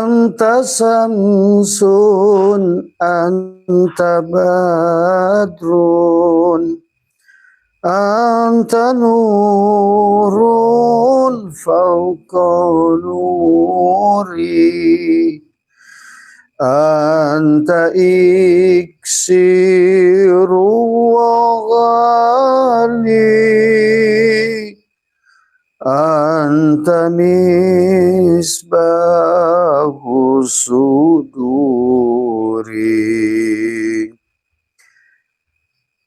Anta samsun, anta badrun, anta nurun fauqa nuri, anta iksiru wa ghali, anta misbahu suduri.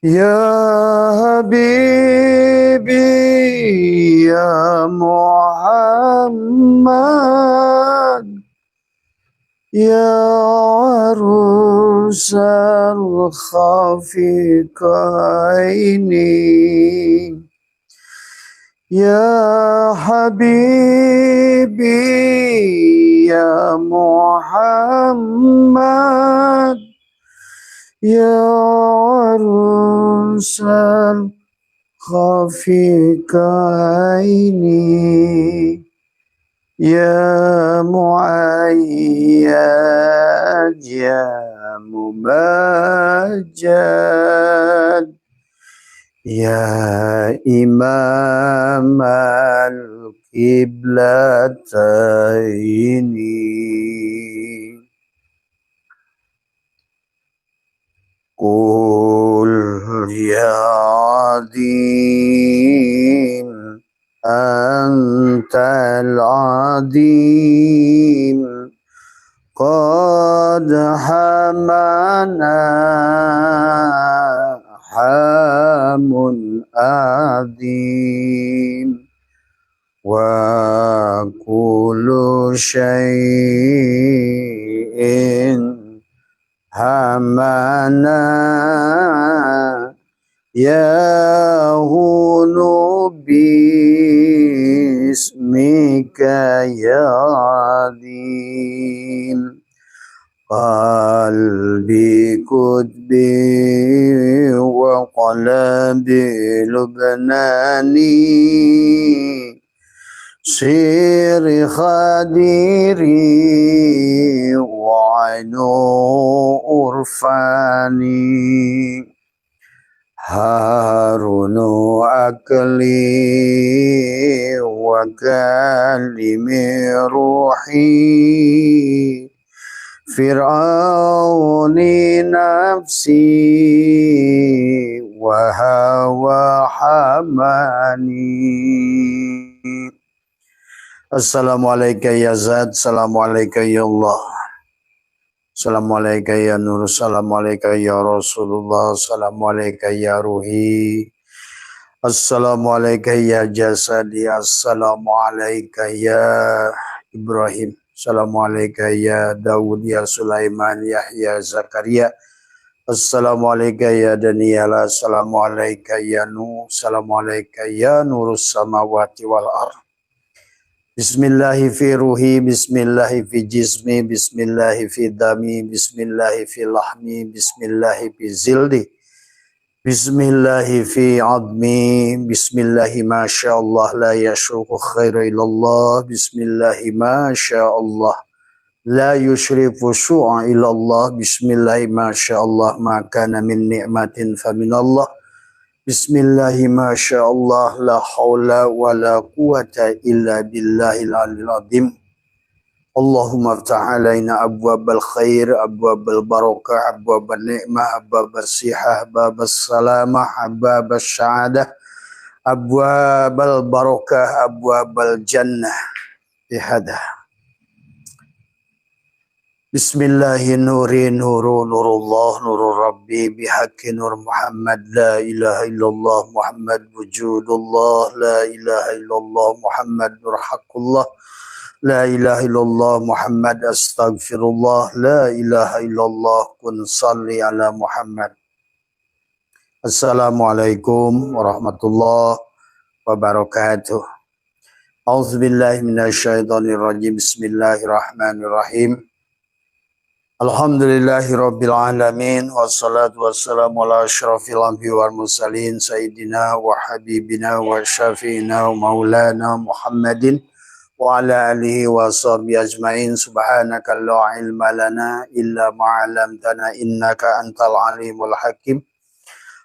Ya Habibi ya Muhammad, ya arusal khafiqaini, ya Habibi ya Muhammad, ya arusal khafiqaini, ya muayyad ya mubajjad, ya imam al-qiblataini. Qul ya adim, antal adim, qad hamana hamun adim, wa kullu syai'in hamana yahunu bismika ya adim, qalbi kutbi wa qalbi lubnani, siri khadiri wa ainu urfani, harunu akli wa kalimi ruhi, fir'auni nafsi wa hawa hamani. Assalamualaikum ya Zat, assalamualaikum ya Allah, assalamualaikum ya Nur, assalamualaikum ya Rasulullah, assalamualaikum ya Ruhi, assalamualaikum ya Jasadi, assalamualaikum ya Ibrahim, assalamualaikum ya Dawud, ya Sulaiman, Yahya, Zakaria, assalamualaikum ya Daniela, assalamualaikum ya Nuh, assalamualaikum ya Nurus samawati wal ardh. Bismillahi fi ruhi, bismillahi fi jismi, bismillahi fi dami, bismillahi fi lahmi, bismillahi fi zildi, bismillahi fi admi, bismillahi ma sya Allah la yashuku khaira illallah, bismillahi ma sya Allah la yushrifu su'a illallah, bismillahi ma sya Allah ma kana min ni'matin fa minallah, bismillahi ma sya Allah la hawla wa la quwata illa billahil alil azim. Allahumma aftah alaina abwabal khair, abwabal barakah, abwabal ni'mah, abwabal sihah, abwabal salamah, abwabal sa'adah, abwabal barakah, abwabal jannah bihadah. Bismillahi nuri nuru nurullah nurur rabbi bihaqqi nur Muhammad, la ilaha illallah Muhammad wujudullah, la ilaha illallah Muhammad nur haqqullah, la ilaha illallah Muhammad astaghfirullah, la ilaha illallah kun salli ala Muhammad. Assalamualaikum warahmatullahi wabarakatuh. A'udzubillahi minasyaitonir rajim. Bismillahirrahmanirrahim. Alhamdulillahi rabbil alamin, wassalatu wassalamu ala asyrafil anbiya wal mursalin, sayyidina wa habibina wa syafi'ina wa maulana Muhammadin wa ala alihi wa sahbihi ajma'in. Subhanaka la ilma lana illa ma 'allamtana innaka antal alimul hakim.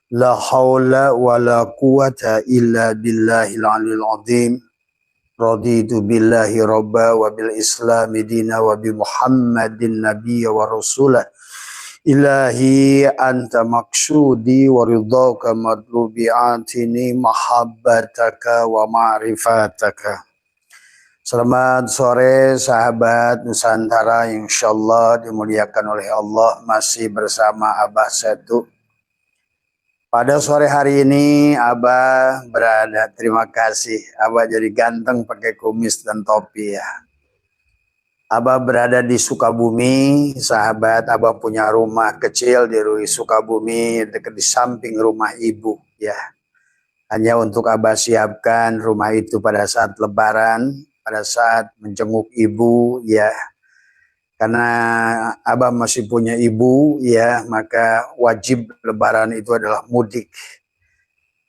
La haula wa la quwata illa billahil aliyil azim. Raditu billahi rabba wa bil islami dina wa bi muhammadin nabiyya wa rasulah. Ilahi anta maksudi wa ridhaka madlubi atini mahabbataka wa ma'rifataka. Selamat sore sahabat Nusantara, insyaallah dimuliakan oleh Allah. Masih bersama Abah Setu. Pada sore hari ini Abah berada, terima kasih, Abah jadi ganteng pakai kumis dan topi ya. Abah berada di Sukabumi, sahabat. Abah punya rumah kecil di Sukabumi, dekat di samping rumah ibu ya. Hanya untuk Abah siapkan rumah itu pada saat lebaran, pada saat menjenguk ibu ya. Karena Abah masih punya ibu ya, maka wajib lebaran itu adalah mudik.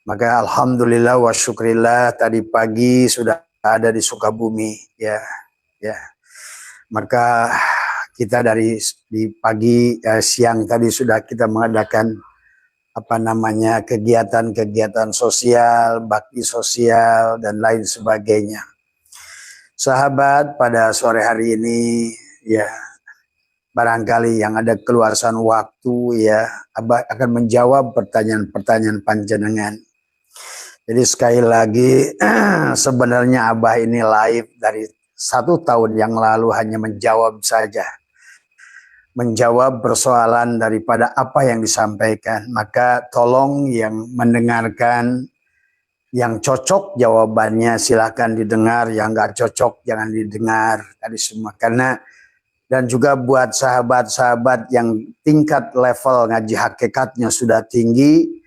Maka alhamdulillah wa syukrillah tadi pagi sudah ada di Sukabumi ya. Maka kita dari di pagi siang tadi sudah kita mengadakan kegiatan-kegiatan sosial, bakti sosial dan lain sebagainya. Sahabat, pada sore hari ini ya, barangkali yang ada keluasan waktu ya, Abah akan menjawab pertanyaan-pertanyaan panjenengan. Jadi sekali lagi sebenarnya Abah ini live dari 1 tahun yang lalu, hanya menjawab saja. Menjawab persoalan daripada apa yang disampaikan. Maka tolong yang mendengarkan, yang cocok jawabannya silakan didengar, yang nggak cocok jangan didengar tadi semua. Karena dan juga buat sahabat-sahabat yang tingkat level ngaji hakikatnya sudah tinggi,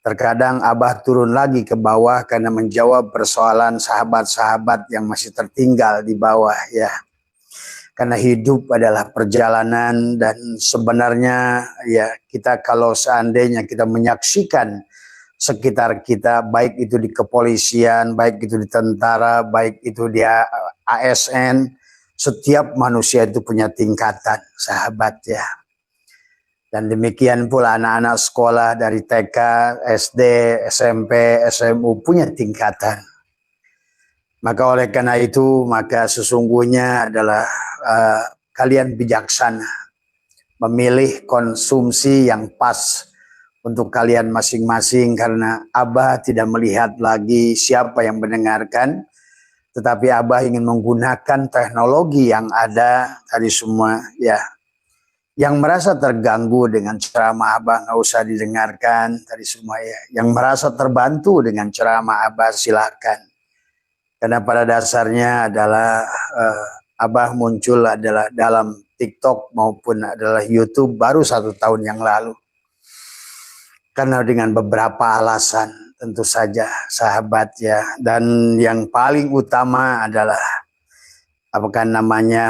terkadang Abah turun lagi ke bawah karena menjawab persoalan sahabat-sahabat yang masih tertinggal di bawah ya. Karena hidup adalah perjalanan dan sebenarnya ya, kita kalau seandainya kita menyaksikan sekitar kita, baik itu di kepolisian, baik itu di tentara, baik itu di ASN, setiap manusia itu punya tingkatan, sahabat ya. Dan demikian pula anak-anak sekolah dari TK, SD, SMP, SMU punya tingkatan. Maka oleh karena itu, maka sesungguhnya adalah kalian bijaksana memilih konsumsi yang pas untuk kalian masing-masing, karena Abah tidak melihat lagi siapa yang mendengarkan, tetapi Abah ingin menggunakan teknologi yang ada tadi semua ya. Yang merasa terganggu dengan ceramah Abah nggak usah didengarkan tadi semua ya. Yang merasa terbantu dengan ceramah Abah silakan. Karena pada dasarnya adalah Abah muncul adalah dalam TikTok maupun adalah YouTube baru 1 tahun yang lalu. Karena dengan beberapa alasan tentu saja sahabat ya. Dan yang paling utama adalah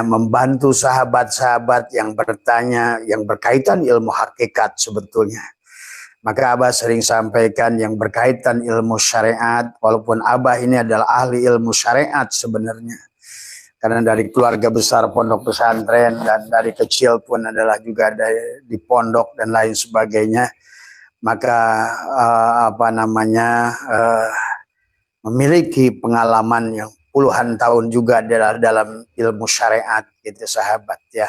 membantu sahabat-sahabat yang bertanya, yang berkaitan ilmu hakikat sebetulnya. Maka Abah sering sampaikan yang berkaitan ilmu syariat, walaupun Abah ini adalah ahli ilmu syariat sebenarnya. Karena dari keluarga besar pondok pesantren dan dari kecil pun adalah juga di pondok dan lain sebagainya. Maka memiliki pengalaman yang puluhan tahun juga dalam ilmu syariat gitu sahabat ya.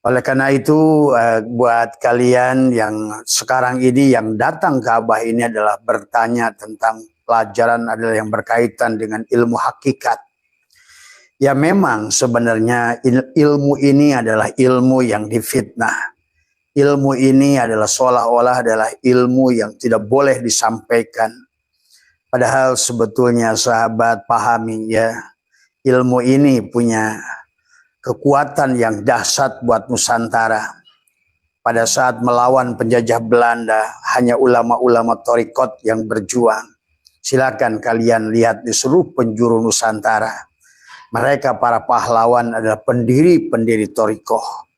Oleh karena itu buat kalian yang sekarang ini yang datang ke Abah ini adalah bertanya tentang pelajaran adalah yang berkaitan dengan ilmu hakikat. Ya memang sebenarnya ilmu ini adalah ilmu yang difitnah. Ilmu ini adalah seolah-olah adalah ilmu yang tidak boleh disampaikan. Padahal sebetulnya sahabat pahami ya, ilmu ini punya kekuatan yang dahsyat buat Nusantara. Pada saat melawan penjajah Belanda, hanya ulama-ulama thariqat yang berjuang. Silakan kalian lihat di seluruh penjuru Nusantara. Mereka para pahlawan adalah pendiri-pendiri thariqah.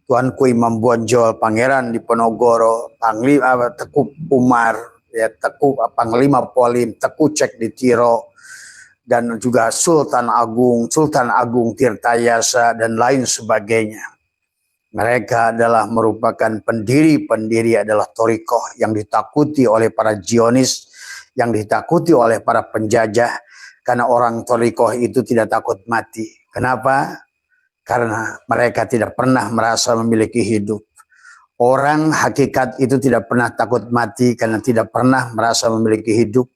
Tuanku Imam Bonjol, Pangeran Diponegoro, Panglima Teku Umar, ya Teku Panglima Polim, Teku Cek di Tiro, dan juga Sultan Agung Tirtayasa dan lain sebagainya. Mereka adalah merupakan pendiri adalah thariqah yang ditakuti oleh para Zionis, yang ditakuti oleh para penjajah, karena orang thariqah itu tidak takut mati. Kenapa? Karena mereka tidak pernah merasa memiliki hidup. Orang hakikat itu tidak pernah takut mati karena tidak pernah merasa memiliki hidup.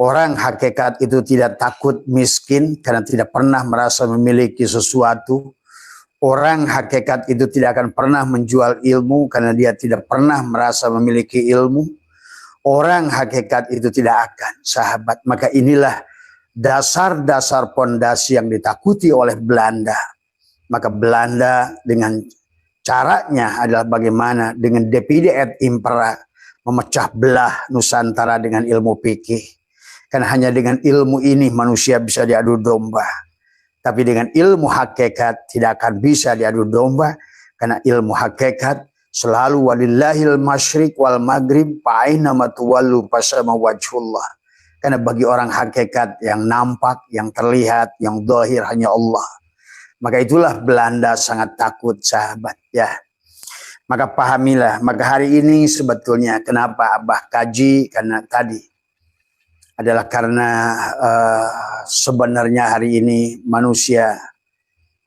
Orang hakikat itu tidak takut miskin karena tidak pernah merasa memiliki sesuatu. Orang hakikat itu tidak akan pernah menjual ilmu karena dia tidak pernah merasa memiliki ilmu. Orang hakikat itu tidak akan, sahabat. Maka inilah dasar-dasar pondasi yang ditakuti oleh Belanda. Maka Belanda dengan caranya adalah bagaimana dengan divide et impera, memecah belah Nusantara dengan ilmu fikih. Karena hanya dengan ilmu ini manusia bisa diadu domba. Tapi dengan ilmu hakikat tidak akan bisa diadu domba. Karena ilmu hakikat selalu walillahil masyriq wal maghrib fa'aina matuwallu fasama wajhullah. Karena bagi orang hakikat yang nampak, yang terlihat, yang zahir hanya Allah. Maka itulah Belanda sangat takut, sahabat, ya. Maka pahamilah, maka hari ini sebetulnya kenapa Abah kaji, karena tadi adalah karena sebenarnya hari ini manusia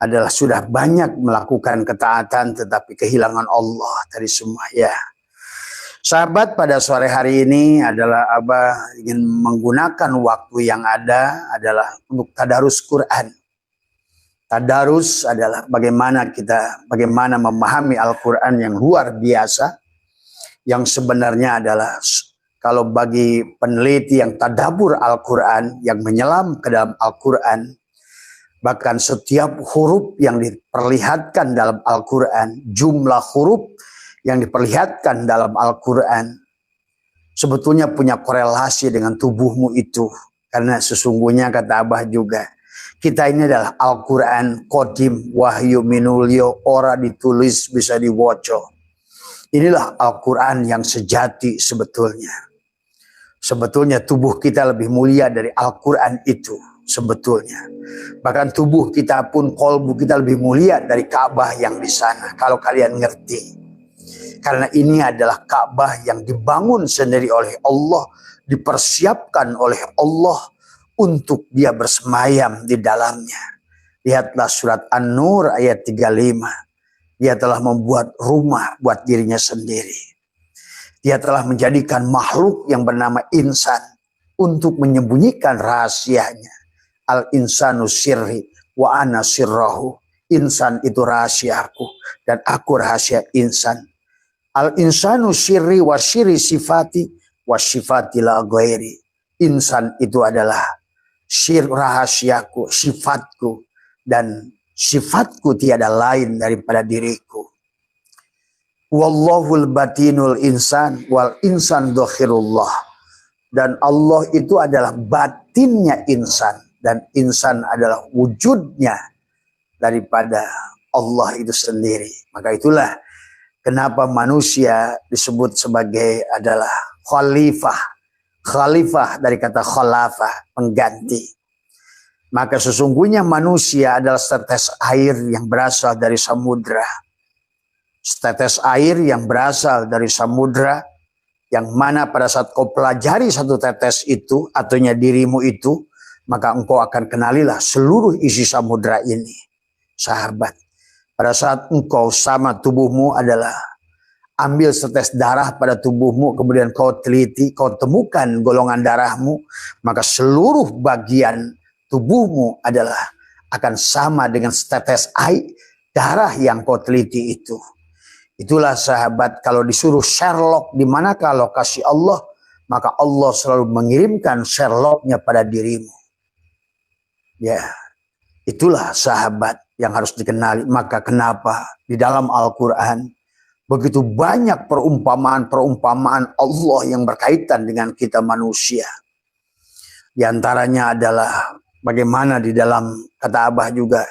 adalah sudah banyak melakukan ketaatan tetapi kehilangan Allah dari semua, ya. Sahabat, pada sore hari ini adalah Abah ingin menggunakan waktu yang ada adalah untuk tadarus Quran. Tadarus adalah bagaimana memahami Al-Quran yang luar biasa, yang sebenarnya adalah kalau bagi peneliti yang tadabur Al-Quran, yang menyelam ke dalam Al-Quran, bahkan setiap huruf yang diperlihatkan dalam Al-Quran, jumlah huruf yang diperlihatkan dalam Al-Quran, sebetulnya punya korelasi dengan tubuhmu itu. Karena sesungguhnya kata Abah juga, kita ini adalah Al-Quran Qadim Wahyu Minulyo, ora ditulis bisa diwoco. Inilah Al-Quran yang sejati sebetulnya. Sebetulnya tubuh kita lebih mulia dari Al-Quran itu sebetulnya. Bahkan tubuh kita pun, kolbu kita lebih mulia dari Ka'bah yang di sana. Kalau kalian ngerti. Karena ini adalah Ka'bah yang dibangun sendiri oleh Allah, dipersiapkan oleh Allah untuk dia bersemayam di dalamnya. Lihatlah surat An-Nur ayat 35. Dia telah membuat rumah buat dirinya sendiri. Dia telah menjadikan makhluk yang bernama insan untuk menyembunyikan rahasianya. Al-insanu sirri wa ana sirrahu. Insan itu rahasiaku dan aku rahasia insan. Al-insanu sirri wa sirri sifati wa sifati la ghairi. Insan itu adalah rahasiaku, sifatku, dan sifatku tiada lain daripada diriku. Wallahul batinul insan wal insan dokhirullah. Dan Allah itu adalah batinnya insan, dan insan adalah wujudnya daripada Allah itu sendiri. Maka itulah kenapa manusia disebut sebagai adalah khalifah. Khalifah dari kata khalafah, pengganti. Maka sesungguhnya manusia adalah setetes air yang berasal dari samudra. Setetes air yang berasal dari samudra, yang mana pada saat kau pelajari satu tetes itu, artinya dirimu itu, maka engkau akan kenalilah seluruh isi samudra ini. Sahabat, pada saat engkau sama tubuhmu adalah ambil setes darah pada tubuhmu, kemudian kau teliti, kau temukan golongan darahmu, maka seluruh bagian tubuhmu adalah akan sama dengan setetes air darah yang kau teliti itu. Itulah sahabat, kalau disuruh Sherlock di manakah lokasi Allah, maka Allah selalu mengirimkan Sherlocknya pada dirimu. Ya, itulah sahabat yang harus dikenali. Maka kenapa di dalam Al-Quran begitu banyak perumpamaan-perumpamaan Allah yang berkaitan dengan kita manusia. Di antaranya adalah bagaimana di dalam kata Abah juga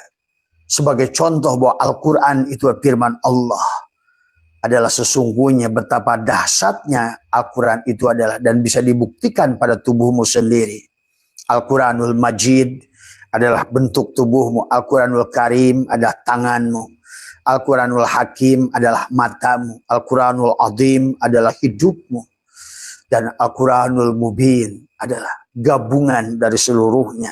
sebagai contoh bahwa Al-Quran itu firman Allah. Adalah sesungguhnya betapa dahsyatnya Al-Quran itu adalah, dan bisa dibuktikan pada tubuhmu sendiri. Al-Quranul Majid adalah bentuk tubuhmu. Al-Quranul Karim adalah tanganmu. Al-Quranul Hakim adalah matamu. Al-Quranul Azim adalah hidupmu. Dan Al-Quranul Mubin adalah gabungan dari seluruhnya.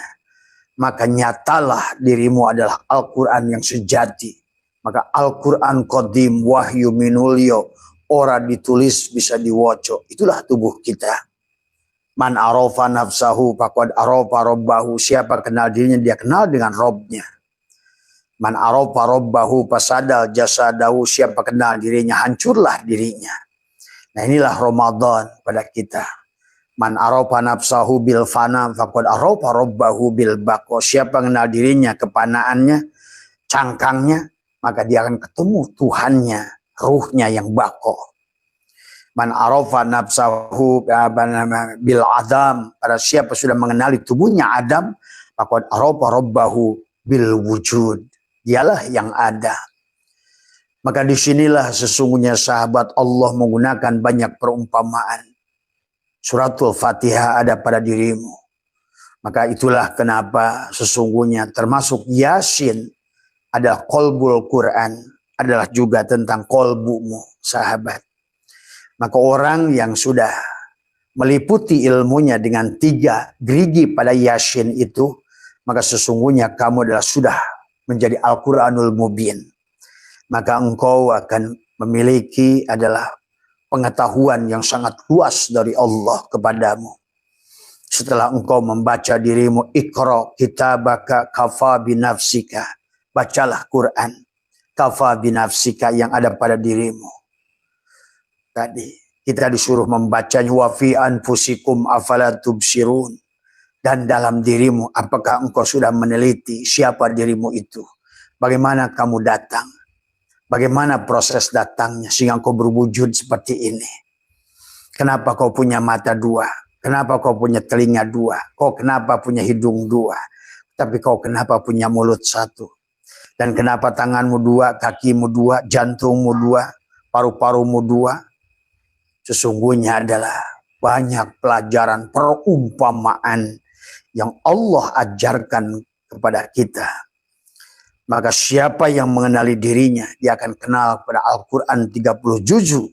Maka nyatalah dirimu adalah Al-Quran yang sejati. Maka Al-Quran Qadim wahyu minulyo. Ora ditulis bisa diwoco. Itulah tubuh kita. Man arofa nafsahu faqad arofa robbahu. Siapa kenal dirinya, dia kenal dengan Robnya. Man arofa robbahu fasadal jasadahu. Siapa kenal dirinya, hancurlah dirinya. Nah inilah Ramadan pada kita. Man arofa nafsahu bil fana faqad arofa robbahu bil baqo. Siapa kenal dirinya, kepanaannya, cangkangnya, maka dia akan ketemu Tuhannya, ruhnya yang baqo. Man arofa nafsahu bil adam. Pada siapa sudah mengenali tubuhnya Adam, faqad arofa robbahu bil wujud. Dialah yang ada. Maka disinilah sesungguhnya sahabat Allah menggunakan banyak perumpamaan. Suratul Fatihah ada pada dirimu. Maka itulah kenapa sesungguhnya termasuk Yasin adalah qalbul Quran. Adalah juga tentang qalbumu sahabat. Maka orang yang sudah meliputi ilmunya dengan 3 gerigi pada Yasin itu, maka sesungguhnya kamu adalah sudah menjadi Al-Quranul Mubin. Maka engkau akan memiliki adalah pengetahuan yang sangat luas dari Allah kepadamu. Setelah engkau membaca dirimu, Iqra kitabaka kafa binafsika. Bacalah Quran. Kafa binafsika yang ada pada dirimu. Tadi kita disuruh membacanya wa fi anfusikum afala tubsirun. Dan dalam dirimu, apakah engkau sudah meneliti siapa dirimu itu? Bagaimana kamu datang? Bagaimana proses datangnya sehingga engkau berwujud seperti ini? Kenapa kau punya mata 2? Kenapa kau punya telinga 2? Kau kenapa punya hidung 2? Tapi kau kenapa punya mulut 1? Dan kenapa tanganmu 2, kakimu 2, jantungmu 2, paru-parumu 2? Sesungguhnya adalah banyak pelajaran perumpamaan yang Allah ajarkan kepada kita. Maka siapa yang mengenali dirinya, dia akan kenal pada Al-Quran 30 juz'u.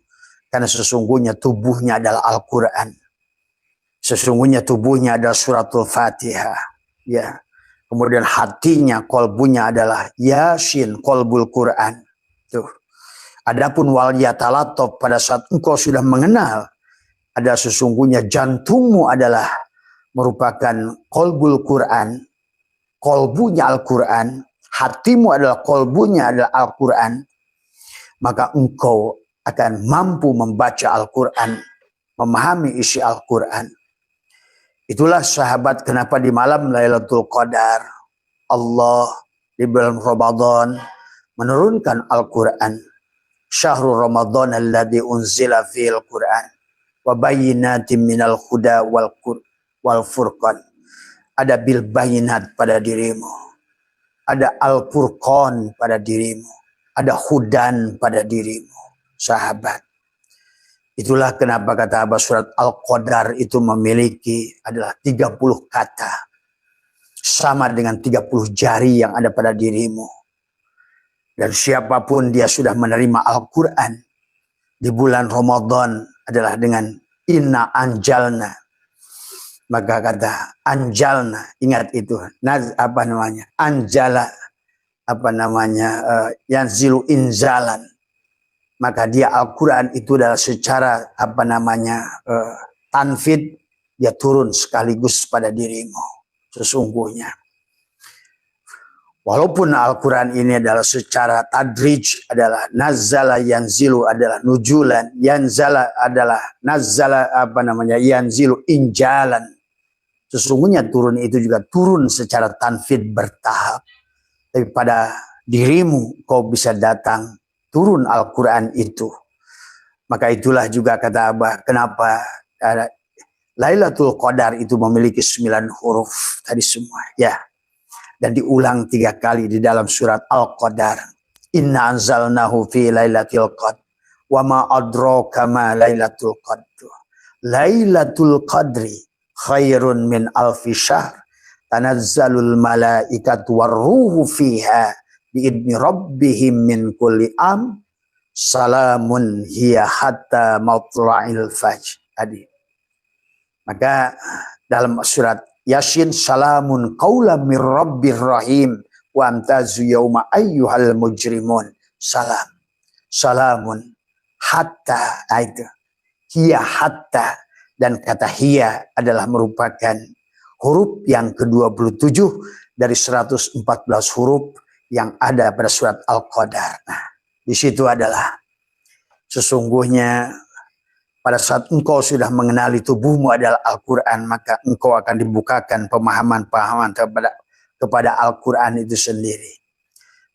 Karena sesungguhnya tubuhnya adalah Al-Quran. Sesungguhnya tubuhnya adalah suratul Fatihah. Ya. Kemudian hatinya, kolbunya adalah Yasin, kolbul Quran. Tuh. Adapun wal yatalatop, pada saat engkau sudah mengenal, ada sesungguhnya jantungmu adalah merupakan kolbul Quran, kolbunya Al-Quran, hatimu adalah kolbunya adalah Al-Quran, maka engkau akan mampu membaca Al-Quran, memahami isi Al-Quran. Itulah sahabat kenapa di malam Lailatul Qadar Allah di bulan Ramadan menurunkan Al-Quran. Syahrul Ramadan alladzi unzila fil Quran wa bayyinatin minal huda wal furqan. Ada bil bayinat pada dirimu. Ada al-furqan pada dirimu. Ada hudan pada dirimu. Sahabat. Itulah kenapa kata Abah surat Al-Qadar itu memiliki adalah 30 kata. Sama dengan 30 jari yang ada pada dirimu. Dan siapapun dia sudah menerima Al-Quran di bulan Ramadan adalah dengan inna anjalna. Maka kata anjalna, ingat itu. Apa namanya? Anjala, apa namanya? Yanzilu inzalan. Maka dia Al-Quran itu adalah secara apa namanya? Tanfid, dia turun sekaligus pada dirimu. Sesungguhnya. Walaupun Al-Quran ini adalah secara tadrij adalah nazzala yanzilu adalah nujulan, yanzala adalah nazzala apa namanya yanzilu injalan. Sesungguhnya turun itu juga turun secara tanfid bertahap. Tapi pada dirimu kau bisa datang turun Al-Quran itu. Maka itulah juga kata Abah kenapa Lailatul Qadar itu memiliki 9 huruf tadi semua ya. Dan diulang 3 kali di dalam surat Al-Qadar. Inna anzalnahu fi lailatul qadr. Wa ma adraka ma lailatul qadr. Lailatul qadri khairun min alfi syahr tanazzalul malaikatu warruhu fiha biidni rabbihim min kulli am salamun hiya hatta matla'il fajr. Tadi. Maka dalam surat Yasin, salamun qaulam mir rabbir rahim wa amtazu yauma ayyuhal mujrimun. Salam. Salamun hatta, itu. Hiya hatta, dan kata hiya adalah merupakan huruf yang ke-27 dari 114 huruf yang ada pada surat Al-Qadar. Nah, di situ adalah sesungguhnya pada saat engkau sudah mengenali tubuhmu adalah Al-Quran, maka engkau akan dibukakan pemahaman-pemahaman kepada Al-Quran itu sendiri.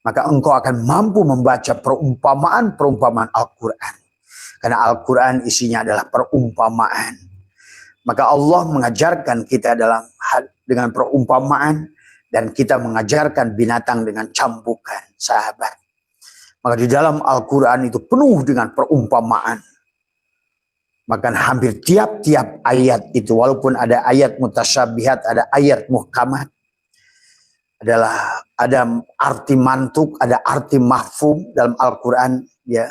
Maka engkau akan mampu membaca perumpamaan-perumpamaan Al-Quran. Karena Al-Quran isinya adalah perumpamaan. Maka Allah mengajarkan kita dengan perumpamaan, dan kita mengajarkan binatang dengan cambukan, sahabat. Maka di dalam Al-Quran itu penuh dengan perumpamaan. Maka hampir tiap-tiap ayat itu, walaupun ada ayat mutasyabihat, ada ayat muhkamat, ada arti mantuk, ada arti mahfum dalam Al-Quran, ya.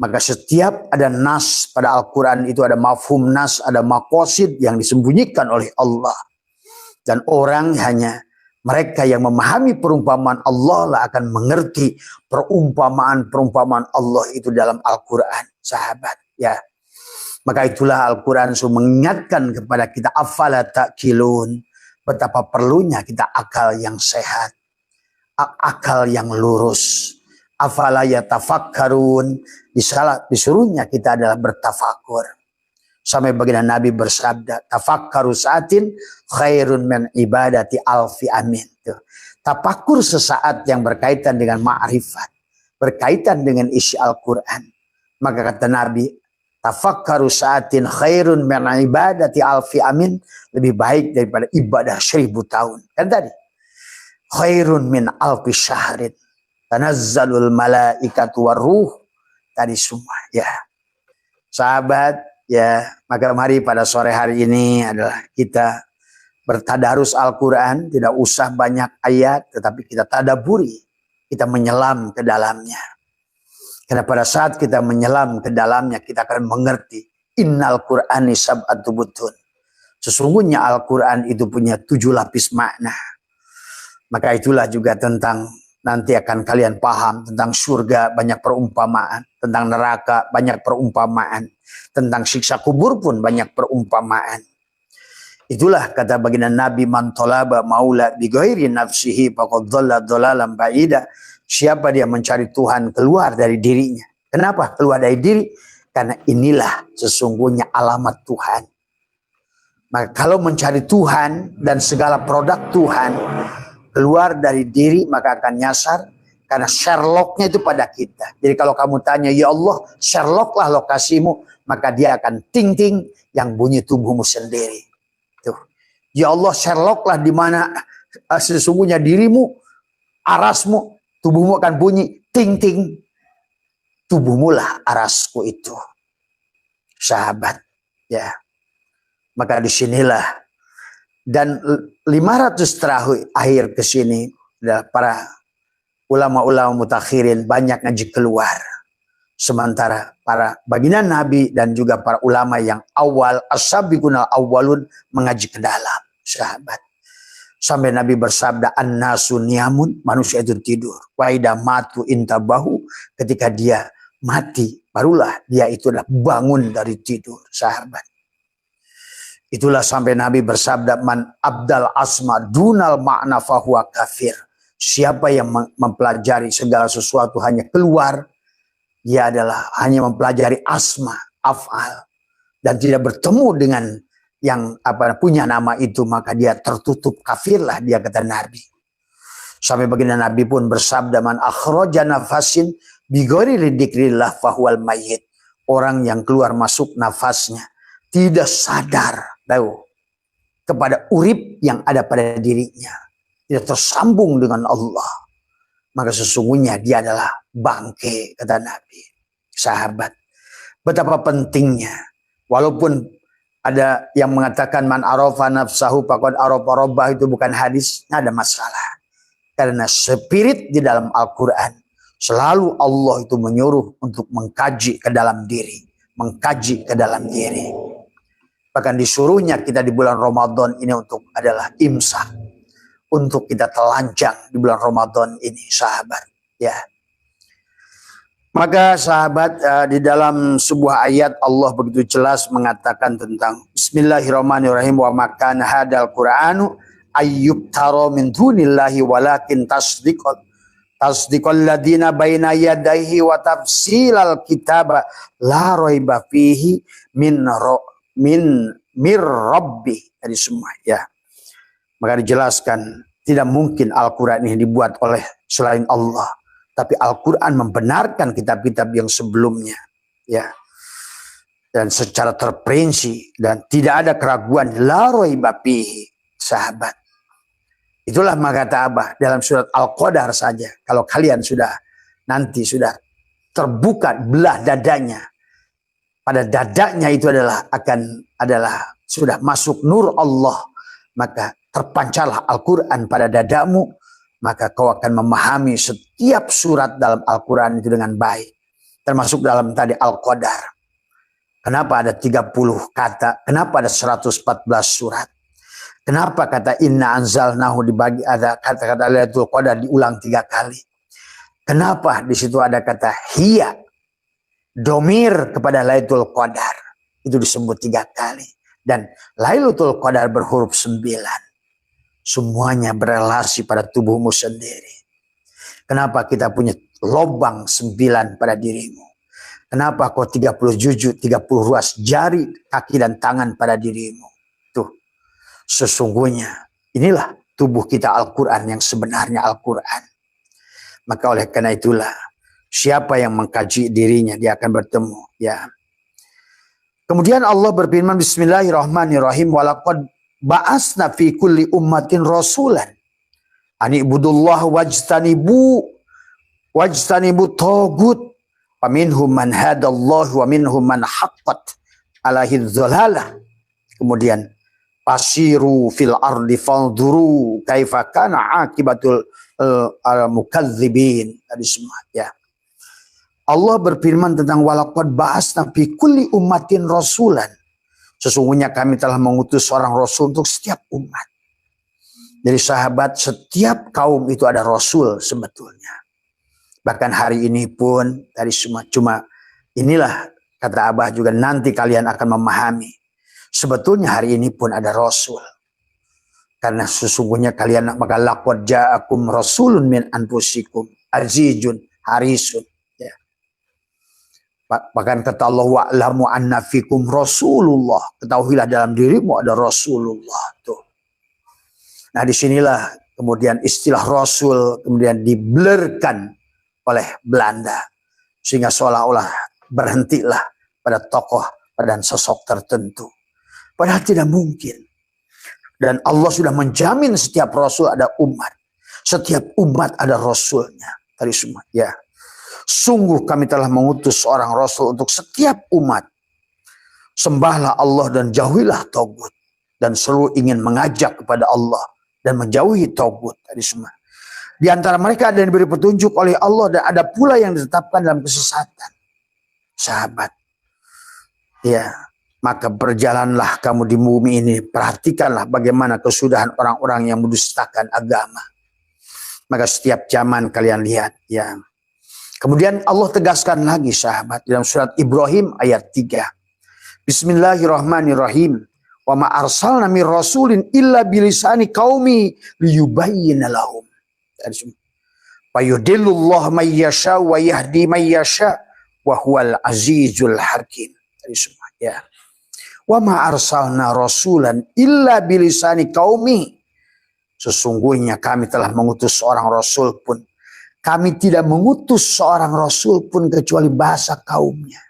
Maka setiap ada nas pada Al-Quran itu ada mafhum nas, ada maqasid yang disembunyikan oleh Allah. Dan orang hanya mereka yang memahami perumpamaan Allah lah akan mengerti perumpamaan-perumpamaan Allah itu dalam Al-Quran, sahabat. Ya, maka itulah Al-Quran mengingatkan kepada kita, afala ta'qilun, betapa perlunya kita akal yang sehat, akal yang lurus. Afala yatafakkarun, disuruhnya kita adalah bertafakur. Sampai baginda Nabi bersabda, tafakkaru sa'atin khairun min ibadati alfi amin. Tafakur sesaat yang berkaitan dengan ma'rifat, berkaitan dengan isi Al-Quran. Maka kata Nabi, tafakkaru sa'atin khairun min ibadati alfi amin, lebih baik daripada ibadah 1000 tahun. Kan tadi, khairun min alfi syahrin tanazzalul malaikatu warruh, tadi semua, ya. Sahabat, ya, maka mari pada sore hari ini adalah kita bertadarus Al-Quran, tidak usah banyak ayat, tetapi kita tadaburi, kita menyelam ke dalamnya. Karena pada saat kita menyelam ke dalamnya, kita akan mengerti, innal Qur'ani sab'atu butun. Sesungguhnya Al-Quran itu punya 7 lapis makna. Maka itulah juga tentang nanti akan kalian paham tentang surga, banyak perumpamaan, tentang neraka banyak perumpamaan, tentang siksa kubur pun banyak perumpamaan. Itulah kata baginda Nabi, man talaba maula bi ghairi nafsihi faqad dhalla dhalalan ba'ida. Siapa dia mencari Tuhan keluar dari dirinya. Kenapa keluar dari diri? Karena inilah sesungguhnya alamat Tuhan. Maka kalau mencari Tuhan dan segala produk Tuhan keluar dari diri, maka akan nyasar, karena Sherlocknya itu pada kita. Jadi kalau kamu tanya, ya Allah, Sherlocklah lokasimu, maka dia akan ting-ting yang bunyi tubuhmu sendiri. Tuh. Ya Allah, Sherlocklah di mana sesungguhnya dirimu, arasmu, tubuhmu akan bunyi ting-ting. Tubuhmu lah arasku itu. Sahabat, ya. Maka disinilah. Dan 500 terakhir akhir ke sini, para ulama-ulama mutakhirin banyak ngaji keluar. Sementara para baginda Nabi dan juga para ulama yang awal, as-sabiqunal awwalun, mengaji ke dalam, sahabat. Sampai Nabi bersabda, an-nasu niyamun, manusia itu tidur. Wa idza matu intabahu, ketika dia mati, barulah dia itu adalah bangun dari tidur, sahabat. Itulah sampai Nabi bersabda, man abdal asma dunal makna fahuwa kafir. Siapa yang mempelajari segala sesuatu hanya keluar, dia adalah hanya mempelajari asma, af'al, dan tidak bertemu dengan yang punya nama itu, maka dia tertutup, kafirlah dia, kata Nabi. Sampai baginda Nabi pun bersabda, man akhraja nafasin bighairi dzikrillah fahuwal mayyit. Orang yang keluar masuk nafasnya tidak sadar tahu kepada urip yang ada pada dirinya, tidak tersambung dengan Allah, maka sesungguhnya dia adalah bangke, kata Nabi. Sahabat, betapa pentingnya, walaupun Ada yang mengatakan man arafa nafsahu faqad arafa rabbah, itu bukan hadis, ada masalah. Karena spirit di dalam Al-Quran selalu Allah itu menyuruh untuk mengkaji ke dalam diri, mengkaji ke dalam diri. Bahkan disuruhnya kita di bulan Ramadan ini untuk adalah imsak, untuk kita telanjang di bulan Ramadan ini, sahabat. Ya. Maka sahabat, di dalam sebuah ayat Allah begitu jelas mengatakan tentang Bismillahirrahmanirrahim, wa makan hadal Qur'anu ayyub taro min dunillahi walakin tasdiqal ladina baina yadayhi wa tafsilal kitaba la raiba fihi min mir rabbi. Tadi semua ya. Maka dijelaskan tidak mungkin Al-Quran ini dibuat oleh selain Allah. Tapi Al-Quran membenarkan kitab-kitab yang sebelumnya. Ya. Dan secara terperinci dan tidak ada keraguan. La raiba fihi, sahabat. Itulah maka kata Abah dalam surat Al-Qadar saja. Kalau kalian nanti sudah terbuka belah dadanya. Pada dadanya itu adalah sudah masuk nur Allah. Maka terpancarlah Al-Quran pada dadamu. Maka kau akan memahami setiap surat dalam Al-Quran itu dengan baik. Termasuk dalam tadi Al-Qadar. Kenapa ada 30 kata? Kenapa ada 114 surat? Kenapa kata inna anzalnahu dibagi, ada kata-kata Lailatul Qadar diulang 3 kali? Kenapa di situ ada kata hiya? Domir kepada Lailatul Qadar. Itu disebut 3 kali. Dan Lailatul Qadar berhuruf 9. Semuanya berelasi pada tubuhmu sendiri. Kenapa kita punya lobang 9 pada dirimu? Kenapa kau 30 juzuk, 30 ruas jari, kaki dan tangan pada dirimu? Tuh, sesungguhnya inilah tubuh kita Al-Quran yang sebenarnya Al-Quran. Maka oleh karena itulah, siapa yang mengkaji dirinya, dia akan bertemu. Ya. Kemudian Allah berfirman, Bismillahirrahmanirrahim, walaqad ba'asna fi kulli ummatin rasulan ani ibudullah wajtanibu tagut wa minhum man hadallahu wa minhum man haqqat alaihi dhalalah. Kemudian pasiru fil ardi fanzuru kaifa kana akibatul mukadzibin. Tadi semua ya. Allah berfirman tentang walaqad ba'asna fi kulli ummatin rasulan. Sesungguhnya kami telah mengutus seorang rasul untuk setiap umat. Jadi sahabat, setiap kaum itu ada rasul sebetulnya. Bahkan hari ini pun dari semua, cuma inilah kata Abah juga nanti kalian akan memahami. Sebetulnya hari ini pun ada rasul. Karena sesungguhnya kalian maka laqad ja'akum rasulun min anfusikum azizun harisun. Bahkan kata Allah wa'lamu anna fikum Rasulullah. Ketahuilah dalam dirimu ada Rasulullah. Tuh. Nah disinilah kemudian istilah Rasul kemudian diblurkan oleh Belanda. Sehingga seolah-olah berhentilah pada tokoh dan sosok tertentu. Padahal tidak mungkin. Dan Allah sudah menjamin setiap Rasul ada umat. Setiap umat ada Rasulnya. Tadi semua ya. Sungguh kami telah mengutus seorang Rasul untuk setiap umat. Sembahlah Allah dan jauhilah tagut. Dan selalu ingin mengajak kepada Allah. Dan menjauhi tagut. Tadi semua. Di antara mereka ada yang diberi petunjuk oleh Allah. Dan ada pula yang ditetapkan dalam kesesatan. Sahabat. Ya. Maka berjalanlah kamu di bumi ini. Perhatikanlah bagaimana kesudahan orang-orang yang mendustakan agama. Maka setiap zaman kalian lihat. Ya. Kemudian Allah tegaskan lagi sahabat dalam surat Ibrahim ayat 3. Bismillahirrahmanirrahim. Wa ma arsalna mir rasulin illa bilisani qaumi liyubayyana lahum. Fayudillullah may yasha wa yahdi may yasha wa huwal azizul hakim. Tadi semua ya. Wa ma arsalna rasulan illa bilisani qaumi. Sesungguhnya kami telah mengutus seorang rasul pun. Kami tidak mengutus seorang rasul pun kecuali bahasa kaumnya.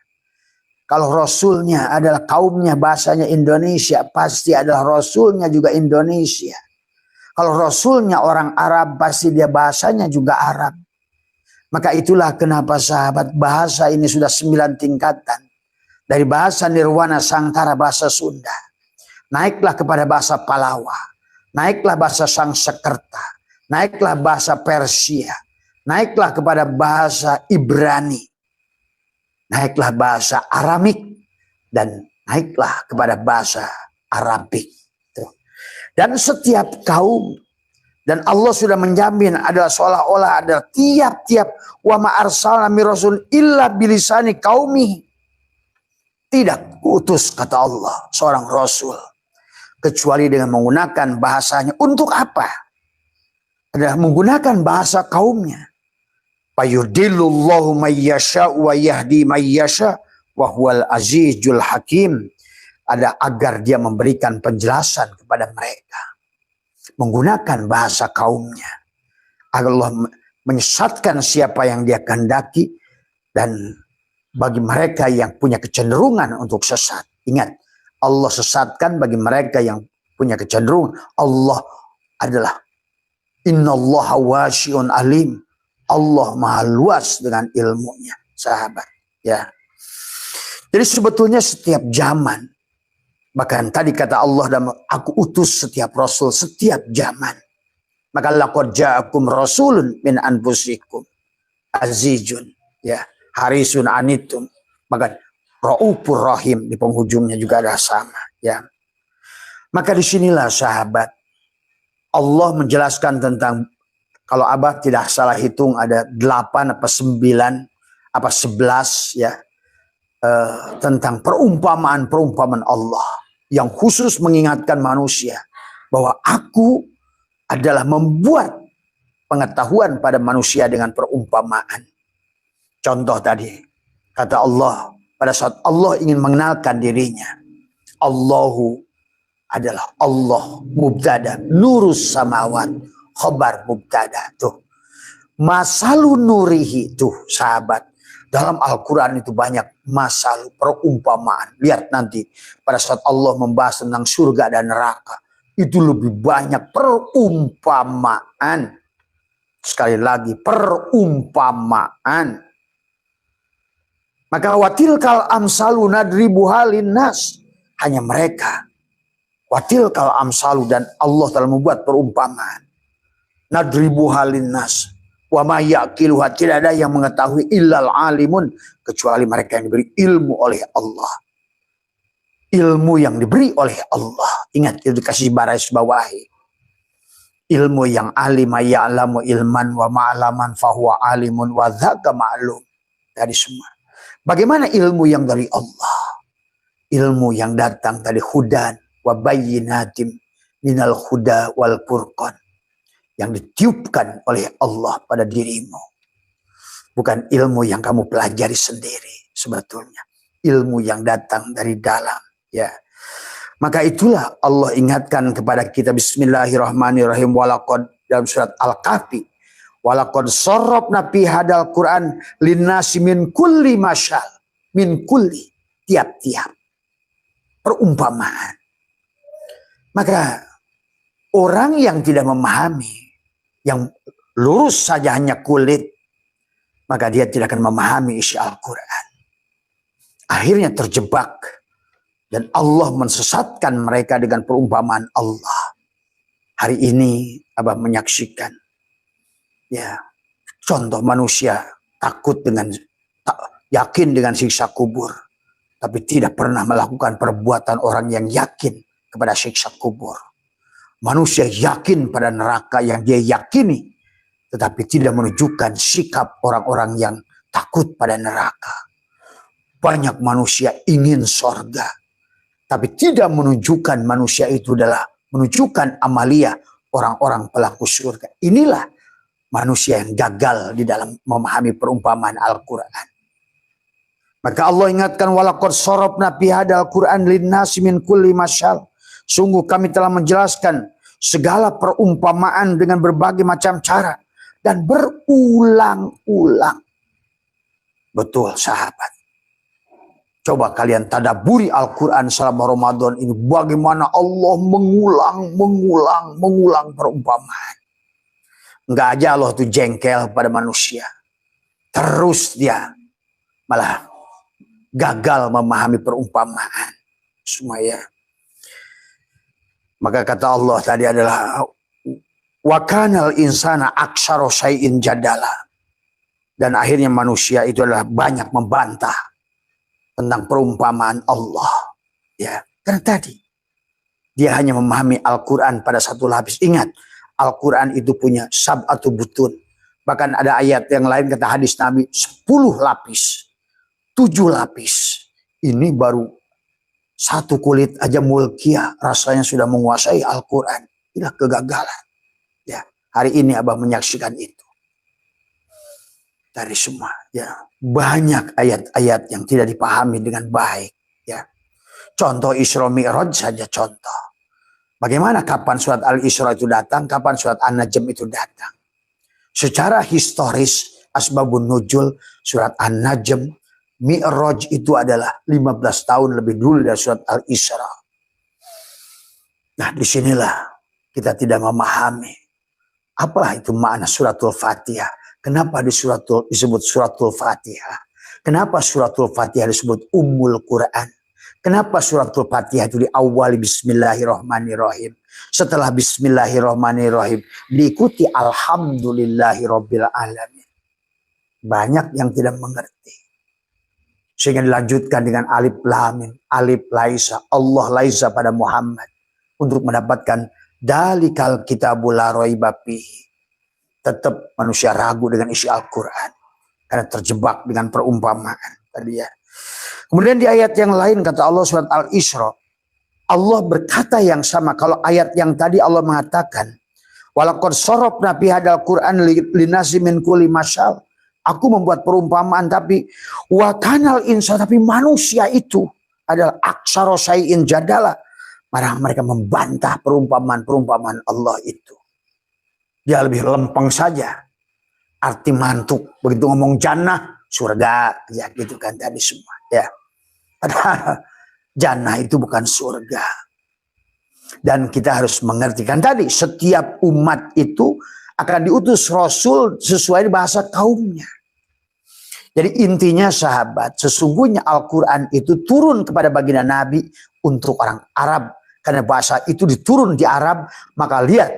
Kalau rasulnya adalah kaumnya bahasanya Indonesia, pasti adalah rasulnya juga Indonesia. Kalau rasulnya orang Arab, pasti dia bahasanya juga Arab. Maka itulah kenapa sahabat bahasa ini sudah 9 tingkatan. Dari bahasa Nirwana Sangkara bahasa Sunda. Naiklah kepada bahasa Palawa. Naiklah bahasa Sangsekerta. Naiklah bahasa Persia. Naiklah kepada bahasa Ibrani. Naiklah bahasa Aramik. Dan naiklah kepada bahasa Arabik. Dan setiap kaum. Dan Allah sudah menjamin adalah seolah-olah adalah tiap-tiap. Wa ma arsalna min rasul illa bilisani qaumihi. Tidak utus kata Allah seorang rasul kecuali dengan menggunakan bahasanya. Untuk apa? Adalah menggunakan bahasa kaumnya. Fayudillullahu may yasha wa yahdi may yasha wa huwal azizul hakim. Ada agar dia memberikan penjelasan kepada mereka menggunakan bahasa kaumnya. Allah menyesatkan siapa yang dia kehendaki, dan bagi mereka yang punya kecenderungan untuk sesat. Ingat, Allah sesatkan bagi mereka yang punya kecenderungan. Allah adalah innallaha wasi'un alim. Allah maha luas dengan ilmunya, sahabat. Ya. Jadi sebetulnya setiap zaman, bahkan tadi kata Allah, dan aku utus setiap rasul setiap zaman. Maka laqad ja'akum rasulun min anfusikum azizun, ya, harisun anitum, maka raufur rahim di penghujungnya juga ada sama, ya. Maka disinilah sahabat Allah menjelaskan tentang, kalau abah tidak salah hitung ada 8 apa 9 apa 11 ya, tentang perumpamaan Allah yang khusus mengingatkan manusia bahwa aku adalah membuat pengetahuan pada manusia dengan perumpamaan. Contoh tadi, kata Allah, pada saat Allah ingin mengenalkan dirinya, Allahu adalah Allah mubtada, nurus samawat, khobar mubtada. Tuh, masalu nurihi, tuh sahabat, dalam Al-Quran itu banyak masalu, perumpamaan. Lihat nanti pada saat Allah membahas tentang surga dan neraka, itu lebih banyak perumpamaan. Sekali lagi, perumpamaan. Maka watilkal amsalu nadribu halin nas, hanya mereka. Watilkal amsalu, dan Allah telah membuat perumpamaan. Nadribu halin nas. Wa ma yaqiluha, tidak ada yang mengetahui illal alimun, kecuali mereka yang diberi ilmu oleh Allah. Ilmu yang diberi oleh Allah. Ingat, itu dikasih baris bawahi. Ilmu yang alima ya'lamu ilman wa ma'laman fahuwa alimun wa dhaka ma'lum. Tadi semua. Bagaimana ilmu yang dari Allah? Ilmu yang datang dari hudan wa bayyinatim minal huda wal furqan, yang ditiupkan oleh Allah pada dirimu. Bukan ilmu yang kamu pelajari sendiri sebetulnya. Ilmu yang datang dari dalam. Ya, maka itulah Allah ingatkan kepada kita, bismillahirrahmanirrahim, walaqad, dalam surat Al-Kahfi, walaqad sarrafna fi hadal Quran linnasi min kulli masyal, min kulli, tiap-tiap perumpamaan. Maka orang yang tidak memahami, yang lurus saja hanya kulit, maka dia tidak akan memahami isi Al-Quran. Akhirnya terjebak. Dan Allah mensesatkan mereka dengan perumpamaan Allah. Hari ini abah menyaksikan, ya, contoh manusia takut dengan, yakin dengan siksa kubur, tapi tidak pernah melakukan perbuatan orang yang yakin kepada siksa kubur. Manusia yakin pada neraka yang dia yakini, tetapi tidak menunjukkan sikap orang-orang yang takut pada neraka. Banyak manusia ingin sorga, tapi tidak menunjukkan manusia itu adalah menunjukkan amalia orang-orang pelaku surga. Inilah manusia yang gagal di dalam memahami perumpamaan Al-Quran. Maka Allah ingatkan, walaqad sarrafna fi hadzal Qur'an linnasi min kulli masyal. Sungguh kami telah menjelaskan segala perumpamaan dengan berbagai macam cara dan berulang-ulang. Betul sahabat. Coba kalian tadaburi Al-Quran selama Ramadan ini. Bagaimana Allah mengulang perumpamaan. Enggak aja Allah itu jengkel pada manusia. Terus dia malah gagal memahami perumpamaan. Semua ya. Maka kata Allah tadi adalah wa kanal insana aktsara syai'in jadala. Dan akhirnya manusia itu adalah banyak membantah tentang perumpamaan Allah. Ya, karena tadi dia hanya memahami Al-Quran pada satu lapis. Ingat, Al-Quran itu punya sab'atu butun. Bahkan ada ayat yang lain kata hadis Nabi 10 lapis, 7 lapis. Ini baru satu kulit aja mulkiyah rasanya sudah menguasai Al-Quran. Inilah kegagalan. Ya, hari ini Abah menyaksikan itu. Dari semua, ya, banyak ayat-ayat yang tidak dipahami dengan baik. Ya, contoh Isra Mi'raj saja contoh. Bagaimana kapan surat Al-Isra itu datang, kapan surat An-Najm itu datang. Secara historis, asbabun nuzul surat An-Najm, Mi'raj itu adalah 15 tahun lebih dulu dari surat Al-Isra. Nah, disinilah kita tidak memahami apalah itu makna suratul Fatihah. Kenapa disebut suratul Fatihah? Kenapa suratul Fatihah disebut Ummul Quran? Kenapa suratul Fatihah itu diawali Bismillahirrahmanirrahim? Setelah Bismillahirrahmanirrahim diikuti Alhamdulillahirabbil alamin. Banyak yang tidak mengerti. Sehingga dilanjutkan dengan alif lam mim, alif laisa, Allah laisa pada Muhammad untuk mendapatkan dalikal kitabul la raiba fihi. Tetap manusia ragu dengan isi Al-Quran karena terjebak dengan perumpamaan tadi ya. Kemudian di ayat yang lain kata Allah surat Al-Isra, Allah berkata yang sama. Kalau ayat yang tadi Allah mengatakan walaqad sarafna fi hadzal Qur'an linasi min kulli masyal. Aku membuat perumpamaan tapi wa kanal insa, tapi manusia itu adalah aktsara syai'in jadala. Mereka membantah perumpamaan Allah itu. Dia lebih lempeng saja. Arti mantuk. Begitu ngomong jannah, surga. Ya gitu kan tadi semua. Ya. Padahal jannah itu bukan surga. Dan kita harus mengertikan tadi. Setiap umat itu akan diutus Rasul sesuai bahasa kaumnya. Jadi intinya sahabat, sesungguhnya Al-Quran itu turun kepada baginda Nabi untuk orang Arab. Karena bahasa itu diturun di Arab, maka lihat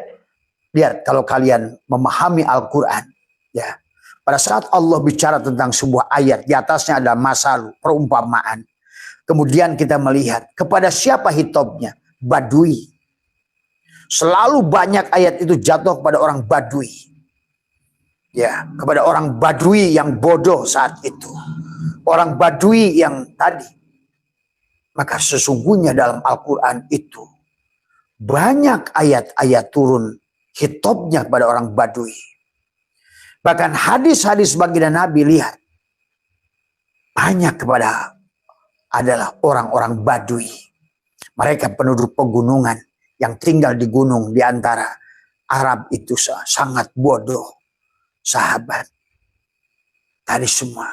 kalau kalian memahami Al-Quran, ya, pada saat Allah bicara tentang sebuah ayat, di atasnya ada masal, perumpamaan. Kemudian kita melihat kepada siapa hitobnya? Badui. Selalu banyak ayat itu jatuh kepada orang Badui. Ya, kepada orang Badui yang bodoh saat itu. Orang Badui yang tadi. Maka sesungguhnya dalam Al-Quran itu banyak ayat-ayat turun hitobnya kepada orang Badui. Bahkan hadis-hadis baginda Nabi lihat banyak kepada adalah orang-orang Badui. Mereka penduduk pegunungan yang tinggal di gunung di antara Arab itu sangat bodoh. Sahabat. Tadi semua.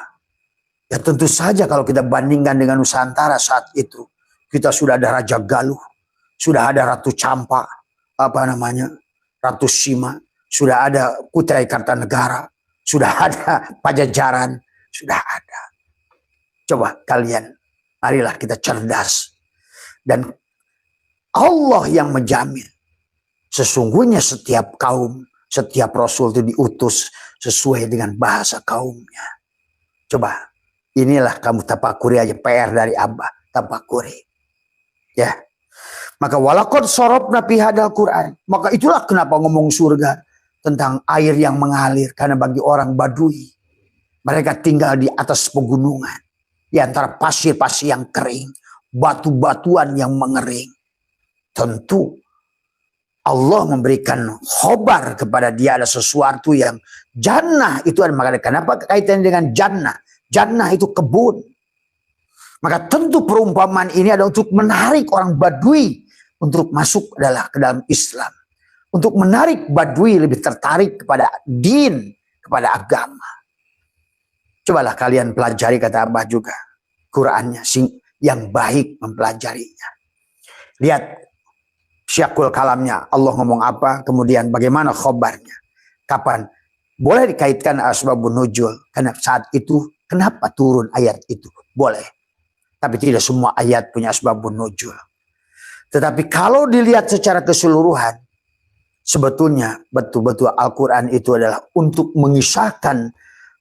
Ya tentu saja kalau kita bandingkan dengan Nusantara saat itu. Kita sudah ada Raja Galuh. Sudah ada Ratu Campa. Ratu Sima, sudah ada Kutai Kartanegara, sudah ada Pajajaran, sudah ada. Coba kalian, marilah kita cerdas. Dan Allah yang menjamin. Sesungguhnya setiap kaum, setiap Rasul itu diutus sesuai dengan bahasa kaumnya. Coba, inilah kamu tapakuri aja PR dari Abah, tapakuri. Ya. Maka walaqad sarafna fi hadzal Qur'an. Maka itulah kenapa ngomong surga tentang air yang mengalir. Karena bagi orang Badui, mereka tinggal di atas pegunungan. Di antara pasir-pasir yang kering. Batu-batuan yang mengering. Tentu Allah memberikan khobar kepada dia ada sesuatu yang jannah itu ada. Makanya kenapa kaitannya dengan jannah? Jannah itu kebun. Maka tentu perumpamaan ini adalah untuk menarik orang Badui untuk masuk adalah ke dalam Islam. Untuk menarik Badui lebih tertarik kepada din, kepada agama. Cobalah kalian pelajari kata Abah juga. Qurannya yang baik mempelajarinya. Lihat syakul kalamnya. Allah ngomong apa, kemudian bagaimana khobarnya. Kapan? Boleh dikaitkan asbabun nuzul. Karena saat itu, kenapa turun ayat itu? Boleh. Tapi tidak semua ayat punya asbabun nuzul. Tetapi kalau dilihat secara keseluruhan, sebetulnya betul-betul Al-Quran itu adalah untuk mengisahkan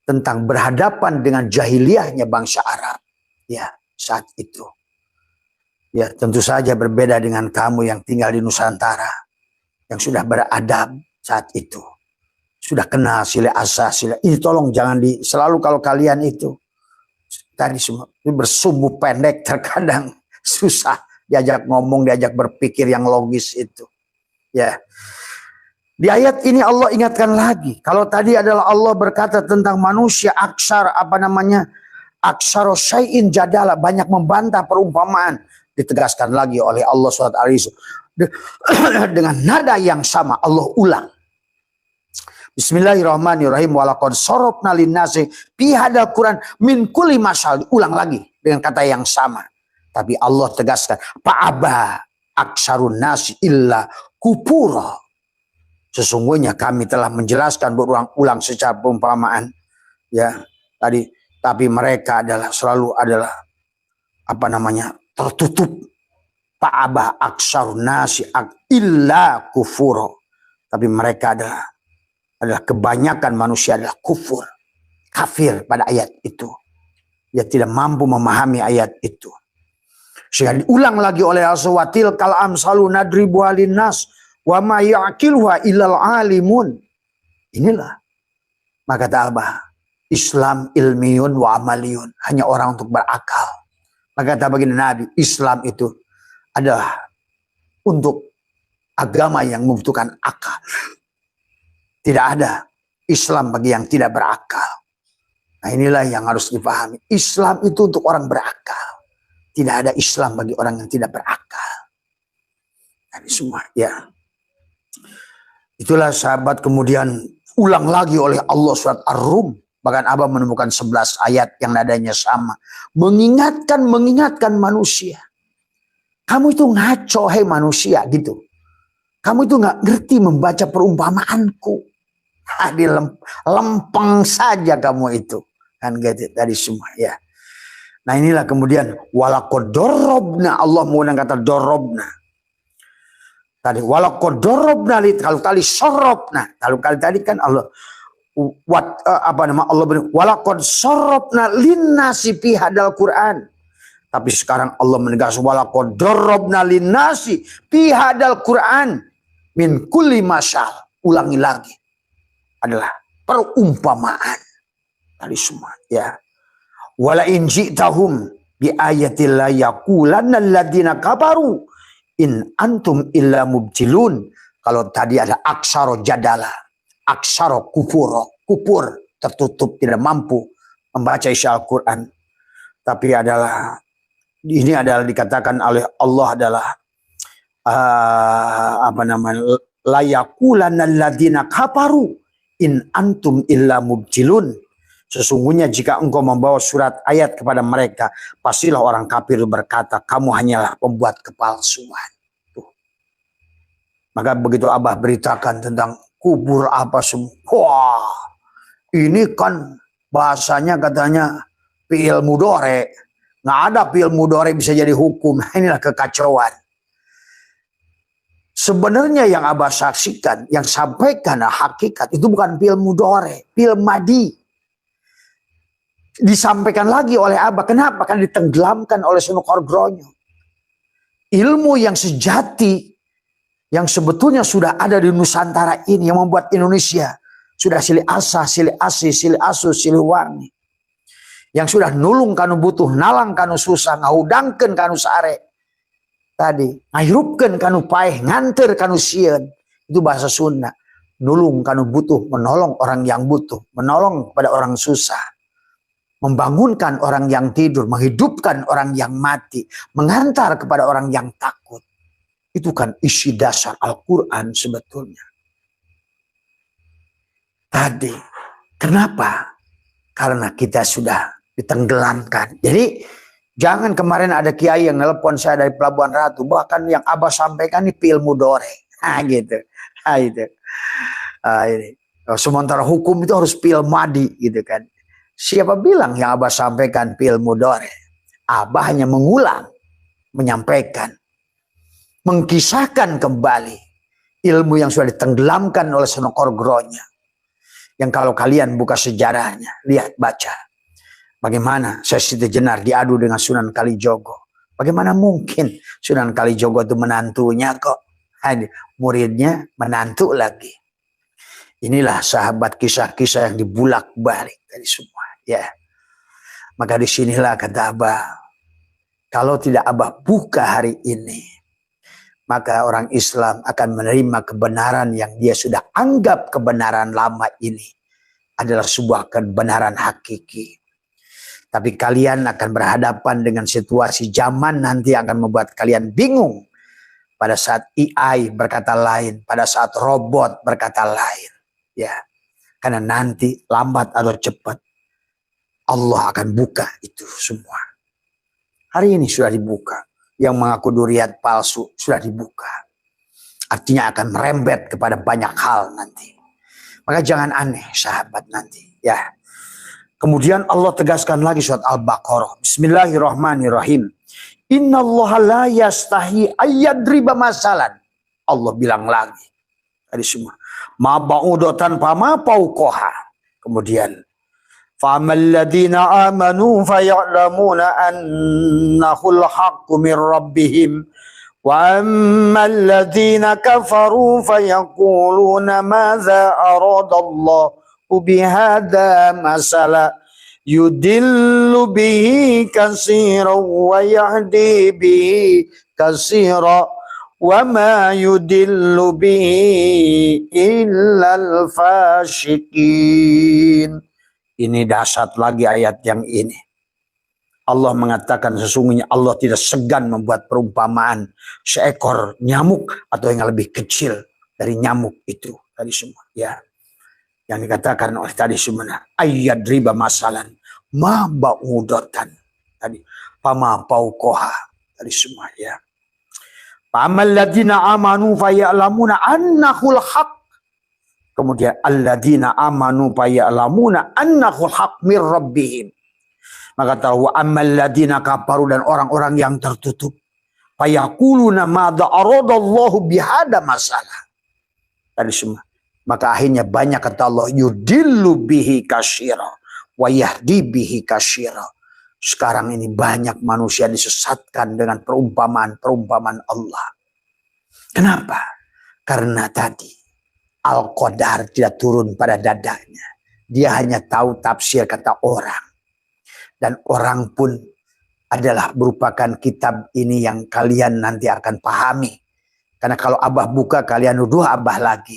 tentang berhadapan dengan jahiliyahnya bangsa Arab. Ya, saat itu. Ya, tentu saja berbeda dengan kamu yang tinggal di Nusantara, yang sudah beradab saat itu. Sudah kenal sila asa, sila. Ini tolong jangan selalu kalau kalian itu tadi semua bersumbu pendek, terkadang susah diajak ngomong, diajak berpikir yang logis itu. Ya. Di ayat ini Allah ingatkan lagi. Kalau tadi adalah Allah berkata tentang manusia aksaro syai'in jadala, banyak membantah perumpamaan. Ditegaskan lagi oleh Allah SWT dengan nada yang sama Allah ulang. Bismillahirrahmanirrahim. Walaqad sarafna linnasi fi hadzal Qur'an min kulli masal. Ulang lagi dengan kata yang sama. Tapi Allah tegaskan, fa'aba aksarun nasi illa kufura. Sesungguhnya kami telah menjelaskan berulang-ulang secara perumpamaan. Ya, tadi tapi mereka selalu adalah tertutup. Fa'aba aksarun nasi illa kufura. Tapi mereka adalah kebanyakan manusia adalah kufur, kafir pada ayat itu. Dia tidak mampu memahami ayat itu. Sehingga diulang lagi oleh Al-Sawatil kal amsalu nadribu alinnas wa ma ya'qiluha illal alimun. Inilah maka ta'abah Islam ilmiyun wa amaliyun, hanya orang untuk berakal. Maka kata baginda Nabi, Islam itu adalah untuk agama yang membutuhkan akal. Tidak ada Islam bagi yang tidak berakal. Nah inilah yang harus dipahami. Islam itu untuk orang berakal. Tidak ada Islam bagi orang yang tidak berakal. Ini semua ya. Itulah sahabat kemudian ulang lagi oleh Allah surat Ar-Rum. Bahkan Abah menemukan 11 ayat yang nadanya sama. Mengingatkan manusia. Kamu itu ngaco hei manusia gitu. Kamu itu gak ngerti membaca perumpamaanku. Lempeng saja kamu itu. Kan gitu tadi semua ya. Nah inilah kemudian walaqad darabna, Allah menggunakan kata darabna. Tadi walaqad darabna, kalau tadi sarabna. Kalau kali tadi kan Allah Allah beri walaqad sarabna linnasi fi hadal Quran. Tapi sekarang Allah menegaskan walaqad darabna linnasi fi hadal Quran min kulli masal. Ulangi lagi. Adalah perumpamaan tadi semua ya. Wala in ji'tahum bi ayatil la yaqulanna alladziina kafaru in antum illa mubtilun. Kalau tadi ada aksaro jadala, aksaro kufur, tertutup, tidak mampu membaca isi Al-Quran. Tapi ini adalah dikatakan oleh Allah adalah la yaqulanna alladziina kafaru in antum illa mubtilun. Sesungguhnya jika engkau membawa surat ayat kepada mereka, pastilah orang kafir berkata, kamu hanyalah pembuat kepalsuan. Tuh. Maka begitu Abah beritakan tentang kubur apa semua. Wah, ini kan bahasanya katanya fi'il mudhari. Nggak ada fi'il mudhari bisa jadi hukum. Inilah kekacauan. Sebenarnya yang Abah saksikan, yang sampaikan hakikat itu bukan fi'il mudhari, fi'il madi. Disampaikan lagi oleh Abah. Kenapa? Karena ditenggelamkan oleh Sunan Kardronyo. Ilmu yang sejati, yang sebetulnya sudah ada di Nusantara ini, yang membuat Indonesia sudah silih asa, silih asi, silih asu, silih wangi. Yang sudah nulung kanu butuh, nalang kanu susah, ngahudangkeun kanu sare. Tadi, ngahirupkeun kanu paeh, nganter kanu sieun. Itu bahasa Sunda. Nulung kanu butuh, menolong orang yang butuh, menolong pada orang susah. Membangunkan orang yang tidur, menghidupkan orang yang mati, mengantar kepada orang yang takut. Itu kan isi dasar Al-Quran sebetulnya. Tadi, kenapa? Karena kita sudah ditenggelamkan. Jadi, jangan kemarin ada kiai yang nelpon saya dari Pelabuhan Ratu, bahkan yang Abah sampaikan ini fi'il mudhari. Gitu. Itu. Ini. Sementara hukum itu harus fi'il madi gitu kan. Siapa bilang yang Abah sampaikan fi'il mudhari? Abah hanya mengulang, menyampaikan, mengkisahkan kembali ilmu yang sudah ditenggelamkan oleh Senokor Gronya. Yang kalau kalian buka sejarahnya, lihat, baca. Bagaimana Sesi Jenar diadu dengan Sunan Kalijogo. Bagaimana mungkin Sunan Kalijogo itu menantunya kok. Muridnya menantu lagi. Inilah sahabat kisah-kisah yang dibulak-balik dari semua. Ya, maka disinilah kata Abah, kalau tidak Abah buka hari ini, maka orang Islam akan menerima kebenaran yang dia sudah anggap kebenaran lama ini adalah sebuah kebenaran hakiki. Tapi kalian akan berhadapan dengan situasi zaman nanti akan membuat kalian bingung. Pada saat AI berkata lain, pada saat robot berkata lain. Ya, karena nanti lambat atau cepat Allah akan buka itu semua. Hari ini sudah dibuka. Yang mengaku duriat palsu sudah dibuka. Artinya akan merembet kepada banyak hal nanti. Maka jangan aneh sahabat nanti. Ya. Kemudian Allah tegaskan lagi surat Al-Baqarah. Bismillahirrahmanirrahim. Innallaha la yastahi ayyadriba masalan. Allah bilang lagi. Tadi semua. Ma ba'udatan fama fauqaha. Kemudian fa'amal ladina amanu faya'lamuna annahul haqqu min rabbihim wa ammal ladina kafaru fayaquluna madza aradallahu bihadza masala yudillu bihi katsiran wa yahdi bihi katsiran wa ma yudillu bihi illal fasyikin. Ini dahsyat lagi ayat yang ini. Allah mengatakan sesungguhnya Allah tidak segan membuat perumpamaan seekor nyamuk atau yang lebih kecil dari nyamuk itu tadi semua. Ya, yang dikatakan oleh tadi semua ayat riba masalan ma ba'udatan tadi pama paukoha tadi semua. Ya, pamal ladina amanu faya'lamuna annahul haq. Kemudian alladzina amanu faya'lamuna annahul haq mir rabbihim. Maka tahu ammal ladzina kafaru dan orang-orang yang tertutup fayaquluna madza aradallahu bihada masalah. Tadi semua. Maka akhirnya banyak kata Allah yudillu bihi katsira wa yahdi bihi katsira. Sekarang ini banyak manusia disesatkan dengan perumpamaan-perumpamaan Allah. Kenapa? Karena tadi Al-Qadar tidak turun pada dadanya. Dia hanya tahu tafsir kata orang. Dan orang pun adalah merupakan kitab ini yang kalian nanti akan pahami. Karena kalau Abah buka kalian nuduh Abah lagi.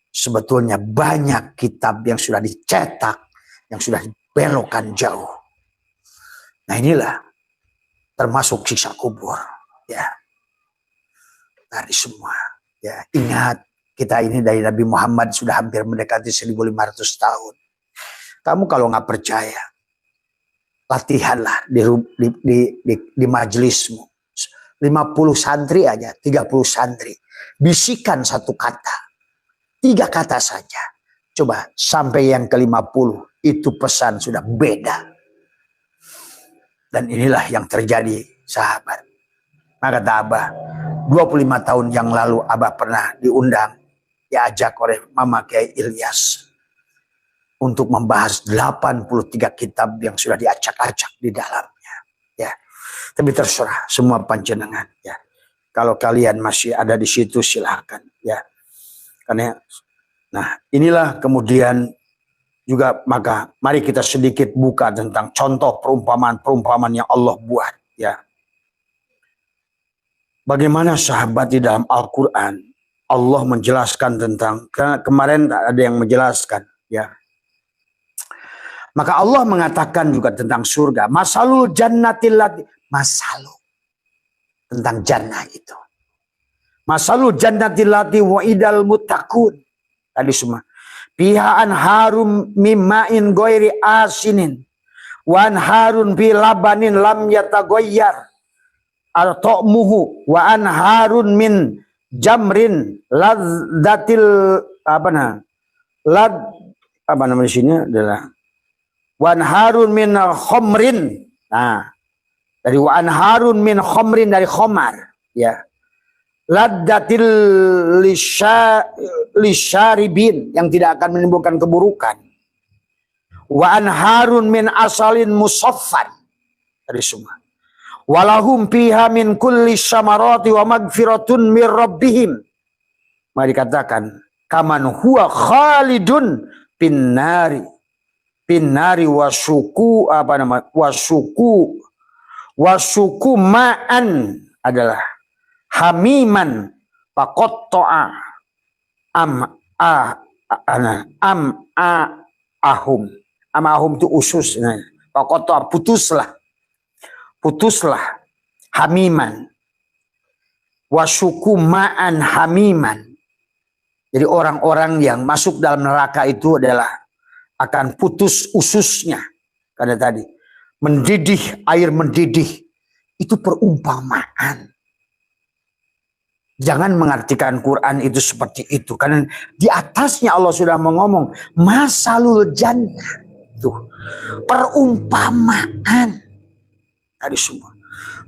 Sebetulnya banyak kitab yang sudah dicetak. Yang sudah dibelokkan jauh. Nah inilah. Termasuk siksa kubur. Ya. Dari semua. Ya, ingat. Kita ini dari Nabi Muhammad sudah hampir mendekati 1500 tahun. Kamu kalau nggak percaya, latihanlah di majelismu. 50 santri aja, 30 santri. Bisikan satu kata. 3 kata saja. Coba sampai yang ke-50, itu pesan sudah beda. Dan inilah yang terjadi sahabat. Maka kata Abah, 25 tahun yang lalu Abah pernah diundang. Diajak oleh Mama Kiai Ilyas untuk membahas 83 kitab yang sudah diacak-acak di dalamnya. Ya, tapi terserah semua panjenengan. Ya, kalau kalian masih ada di situ silakan. Ya, karena, nah inilah kemudian juga maka mari kita sedikit buka tentang contoh perumpamaan-perumpamaan yang Allah buat. Ya, bagaimana sahabat di dalam Al-Quran. Allah menjelaskan tentang, kemarin ada yang menjelaskan, ya. Maka Allah mengatakan juga tentang surga. Masalul jannatil lati, masalu tentang jannah itu. Masalul jannatil lati wa idal muttaqun. Tadi semua. Pihaan harum mimain goiri asinin. Wan harun bi labanin lam yatagoyyar. Al-ta'muhu wa an harun min jamrin ladzatil apa namanya sini adalah wan harun min khomrin. Nah, Dari wa anharun min khamrin, dari khamar, ya. Laddatil lisyaribin, yang tidak akan menimbulkan keburukan. Wa anharun min asalin musaffan, dari semua. Walahum fiha min kulli syamarati wa magfiratun mir rabbihim. Maka dikatakan kaman huwa khalidun pinnari wasuku wasuku ma'an adalah hamiman faqatta'a ahum itu usus, faqatta'a putuslah hamiman wasuku ma'an hamiman. Jadi orang-orang yang masuk dalam neraka itu adalah akan putus ususnya. Karena tadi mendidih, air mendidih. Itu perumpamaan. Jangan mengartikan Quran itu seperti itu. Karena di atasnya Allah sudah mengomong masalul jannah. Tuh, perumpamaan. Tadi semua.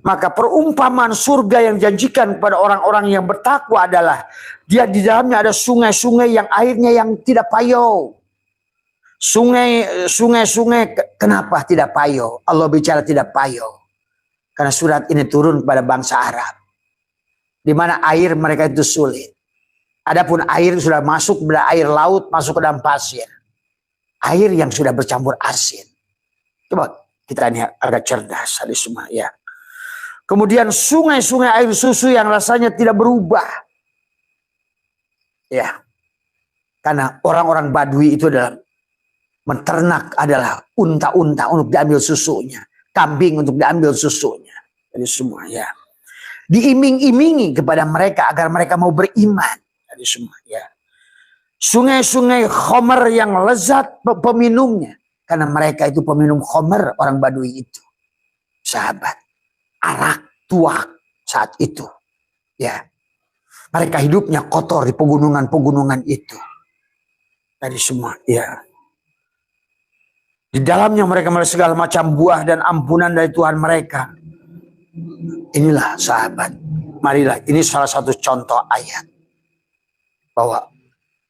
Maka perumpamaan surga yang dijanjikan kepada orang-orang yang bertakwa adalah dia di dalamnya ada sungai-sungai yang airnya yang tidak payau. Sungai-sungai kenapa tidak payau? Allah bicara tidak payau. Karena surat ini turun kepada bangsa Arab. Di mana air mereka itu sulit. Adapun air sudah masuk pada air laut, masuk ke dalam pasir. Air yang sudah bercampur asin. Coba kita ini agak cerdas hari semua ya. Kemudian sungai-sungai air susu yang rasanya tidak berubah. Ya. Karena orang-orang Badui itu adalah menternak adalah unta-unta untuk diambil susunya. Kambing untuk diambil susunya. Jadi semua ya. Diiming-imingi kepada mereka agar mereka mau beriman. Jadi semua ya. Sungai-sungai khamar yang lezat peminumnya. Karena mereka itu peminum khamar, orang Badui itu. Sahabat. Arak tuak saat itu. Ya. Mereka hidupnya kotor di pegunungan-pegunungan itu. Tadi semua, ya. Di dalamnya mereka melihat segala macam buah dan ampunan dari Tuhan mereka. Inilah sahabat. Marilah, ini salah satu contoh ayat. Bahwa,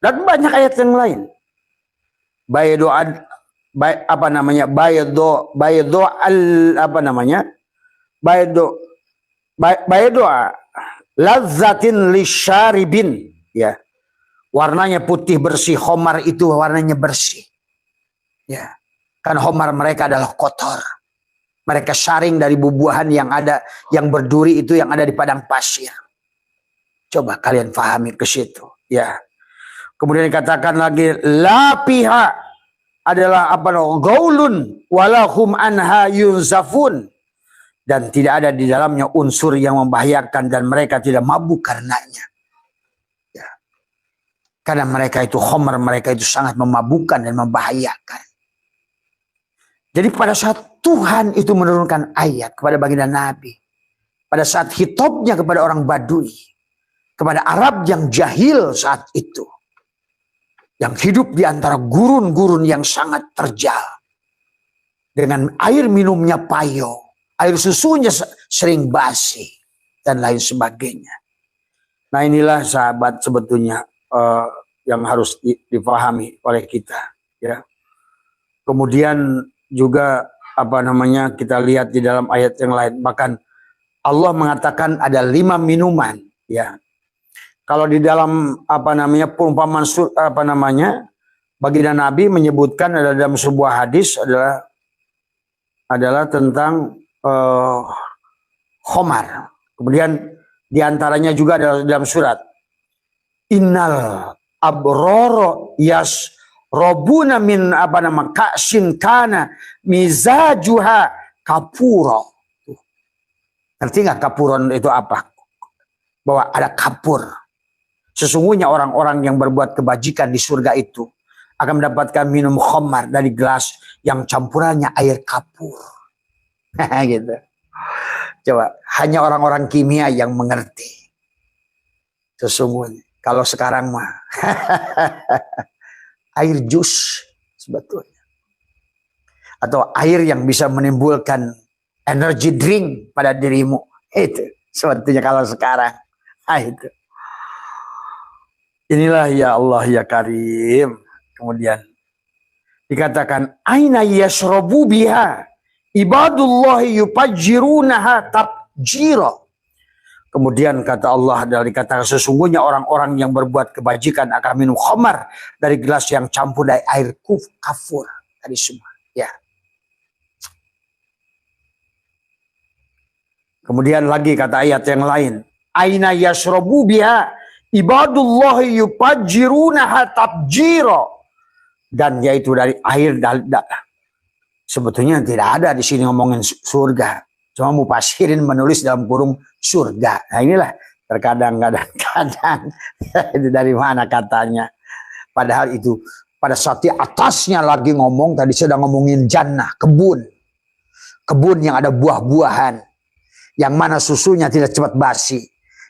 dan banyak ayat yang lain. Baydo lazzatin lisyaribin, ya. Warnanya putih bersih, khomar itu warnanya bersih. Ya. Kan khomar mereka adalah kotor. Mereka syaring dari bubuhan yang ada, yang berduri itu yang ada di padang pasir. Coba kalian pahami ke situ, ya. Kemudian dikatakan lagi la piha adalah gaulun walahum anha yunzafun. Dan tidak ada di dalamnya unsur yang membahayakan dan mereka tidak mabuk karenanya. Ya. Karena mereka itu khamar, mereka itu sangat memabukkan dan membahayakan. Jadi pada saat Tuhan itu menurunkan ayat kepada baginda Nabi. Pada saat hitobnya kepada orang Badui. Kepada Arab yang jahil saat itu. Yang hidup di antara gurun-gurun yang sangat terjal. Dengan air minumnya payau. Air susunya sering basi dan lain sebagainya. Nah inilah sahabat sebetulnya yang harus dipahami oleh kita. Ya. Kemudian juga kita lihat di dalam ayat yang lain. Bahkan Allah mengatakan ada 5 minuman. Ya. Kalau di dalam perumpamaan baginda Nabi menyebutkan dalam sebuah hadis adalah tentang khomar. Kemudian diantaranya juga dalam surat innal abroro yas robuna min ka'sin kana mizajuha kapuro. Ngerti nggak kapuron itu apa? Bahwa ada kapur. Sesungguhnya orang-orang yang berbuat kebajikan di surga itu akan mendapatkan minum khomar dari gelas yang campurannya air kapur. Gitu. Coba, hanya orang-orang kimia yang mengerti. Sesungguhnya, kalau sekarang mah air jus sebetulnya. Atau air yang bisa menimbulkan energy drink pada dirimu. Itu sebetulnya kalau sekarang. Nah, itu. Inilah ya Allah ya Karim. Kemudian dikatakan aina yashrabu biha ibadullahi yupajjirunaha tabjira. Kemudian kata Allah dari kata sesungguhnya orang-orang yang berbuat kebajikan akan minum khamar dari gelas yang campur dari air kafur tadi semua. Ya. Kemudian lagi kata ayat yang lain, aina yashrabu biha ibadullahi yupajjirunaha tabjira. Dan yaitu dari air sebetulnya tidak ada di sini ngomongin surga. Cuma mufasirin menulis dalam kurung surga. Nah inilah terkadang itu dari mana katanya. Padahal itu pada saat di atasnya lagi ngomong, tadi sedang ngomongin jannah, kebun. Kebun yang ada buah-buahan. Yang mana susunya tidak cepat basi.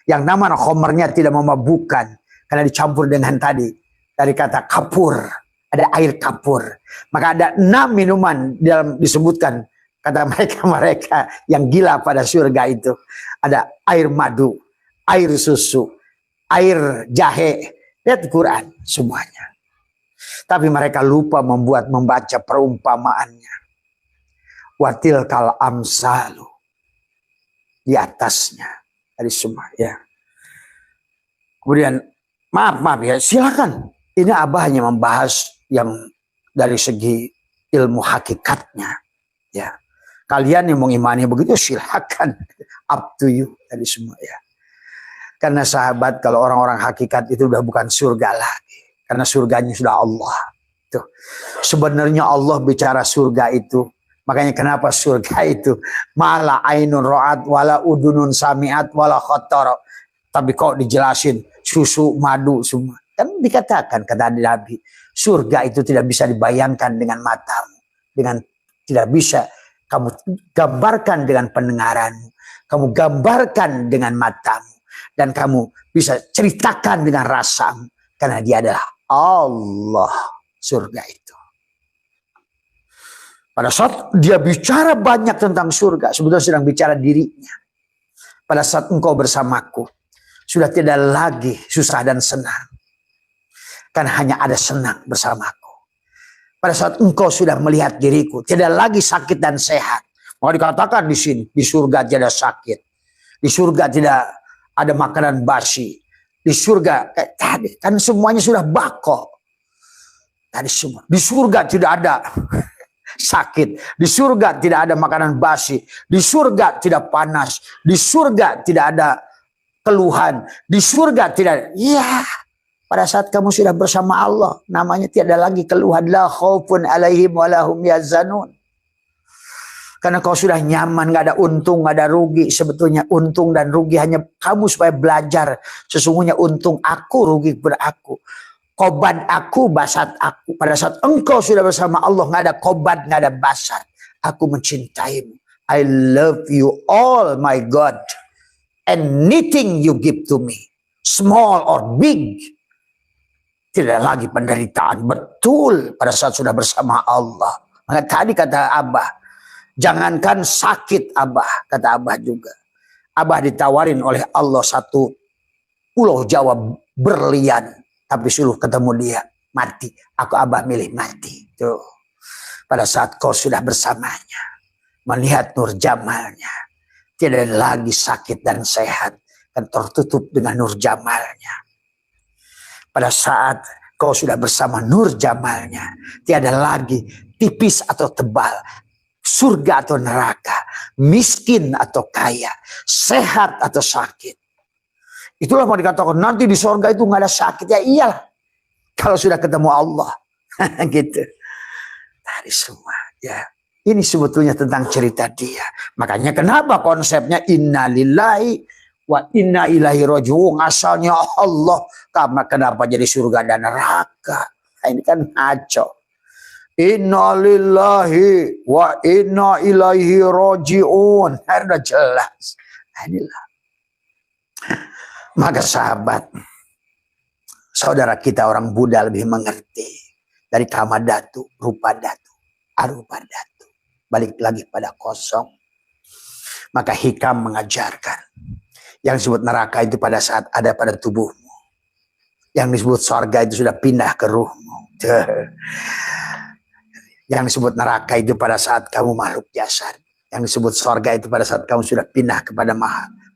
Yang nama khomernya tidak memabukkan. Karena dicampur dengan tadi. Dari kata kapur. Ada air kapur. Maka ada 6 minuman dalam disebutkan. Kata mereka yang gila pada surga itu. Ada air madu. Air susu. Air jahe. Lihat Quran semuanya. Tapi mereka lupa membaca perumpamaannya. Watil kal amsalu. Di atasnya dari semua ya. Kemudian maaf ya, silakan. Ini Abah hanya membahas yang dari segi ilmu hakikatnya ya. Kalian yang mengimani begitu silakan, up to you dari semua ya. Karena sahabat, kalau orang-orang hakikat itu udah bukan surga lagi, karena surganya sudah Allah. Tuh. Sebenarnya Allah bicara surga itu. Makanya kenapa surga itu mala ainun ro'at wala udunun sami'at wala khattara. Tapi kok dijelasin susu, madu semua. Kan dikatakan kata Nabi, surga itu tidak bisa dibayangkan dengan matamu. Tidak bisa kamu gambarkan dengan pendengaranmu. Kamu gambarkan dengan matamu. Dan kamu bisa ceritakan dengan rasamu. Karena dia adalah Allah surga itu. Pada saat dia bicara banyak tentang surga, sebetulnya sedang bicara dirinya. Pada saat engkau bersamaku, sudah tidak lagi susah dan senang. Karena hanya ada senang bersamaku. Pada saat engkau sudah melihat diriku, tidak lagi sakit dan sehat. Mau dikatakan di sini, di surga tidak sakit. Di surga tidak ada makanan basi. Di surga, tadi kan semuanya sudah bako. Tadi semua. Di surga tidak ada sakit. Di surga tidak ada makanan basi. Di surga tidak panas. Di surga tidak ada keluhan. Di surga tidak. Ya, pada saat kamu sudah bersama Allah, namanya tiada lagi keluhan. La khaufun alaihim walahum yazanun. Karena kau sudah nyaman, gak ada untung, gak ada rugi. Sebetulnya untung dan rugi hanya kamu supaya belajar. Sesungguhnya untung aku, rugi kepada aku. Kobat aku, basat aku. Pada saat engkau sudah bersama Allah, gak ada kobat, gak ada basat. Aku mencintaimu. I love you all, my God. Anything you give to me, small or big, tidak lagi penderitaan. Betul pada saat sudah bersama Allah. Maka tadi kata Abah, jangankan sakit Abah, kata Abah juga. Abah ditawarin oleh Allah satu pulau Jawa berlian. Tapi suruh ketemu dia, mati. Aku Abah milih mati. Tuh. Pada saat kau sudah bersamanya, melihat nur jamalnya, tidak lagi sakit dan sehat, dan tertutup dengan nur jamalnya. Pada saat kau sudah bersama nur jamalnya, tiada lagi tipis atau tebal, surga atau neraka, miskin atau kaya, sehat atau sakit. Itulah mau dikatakan nanti di sorga itu nggak ada sakit. Ya iyalah kalau sudah ketemu Allah. Gitu. Tadi semua ya. Ini sebetulnya tentang cerita dia. Makanya kenapa konsepnya inna lillahi wa inna ilaihi raji'un. Asalnya Allah. Kenapa jadi surga dan neraka? Nah, ini kan ngaco. Inna lillahi wa inna ilaihi raji'un. Sudah jelas. Nah, inilah. Maka sahabat, saudara kita orang Buddha lebih mengerti dari Kamadhatu, Rupadhatu, Arupadhatu. Balik lagi pada kosong. Maka hikam mengajarkan yang disebut neraka itu pada saat ada pada tubuhmu. Yang disebut surga itu sudah pindah ke ruhmu. Yang disebut neraka itu pada saat kamu makhluk jasad. Yang disebut surga itu pada saat kamu sudah pindah kepada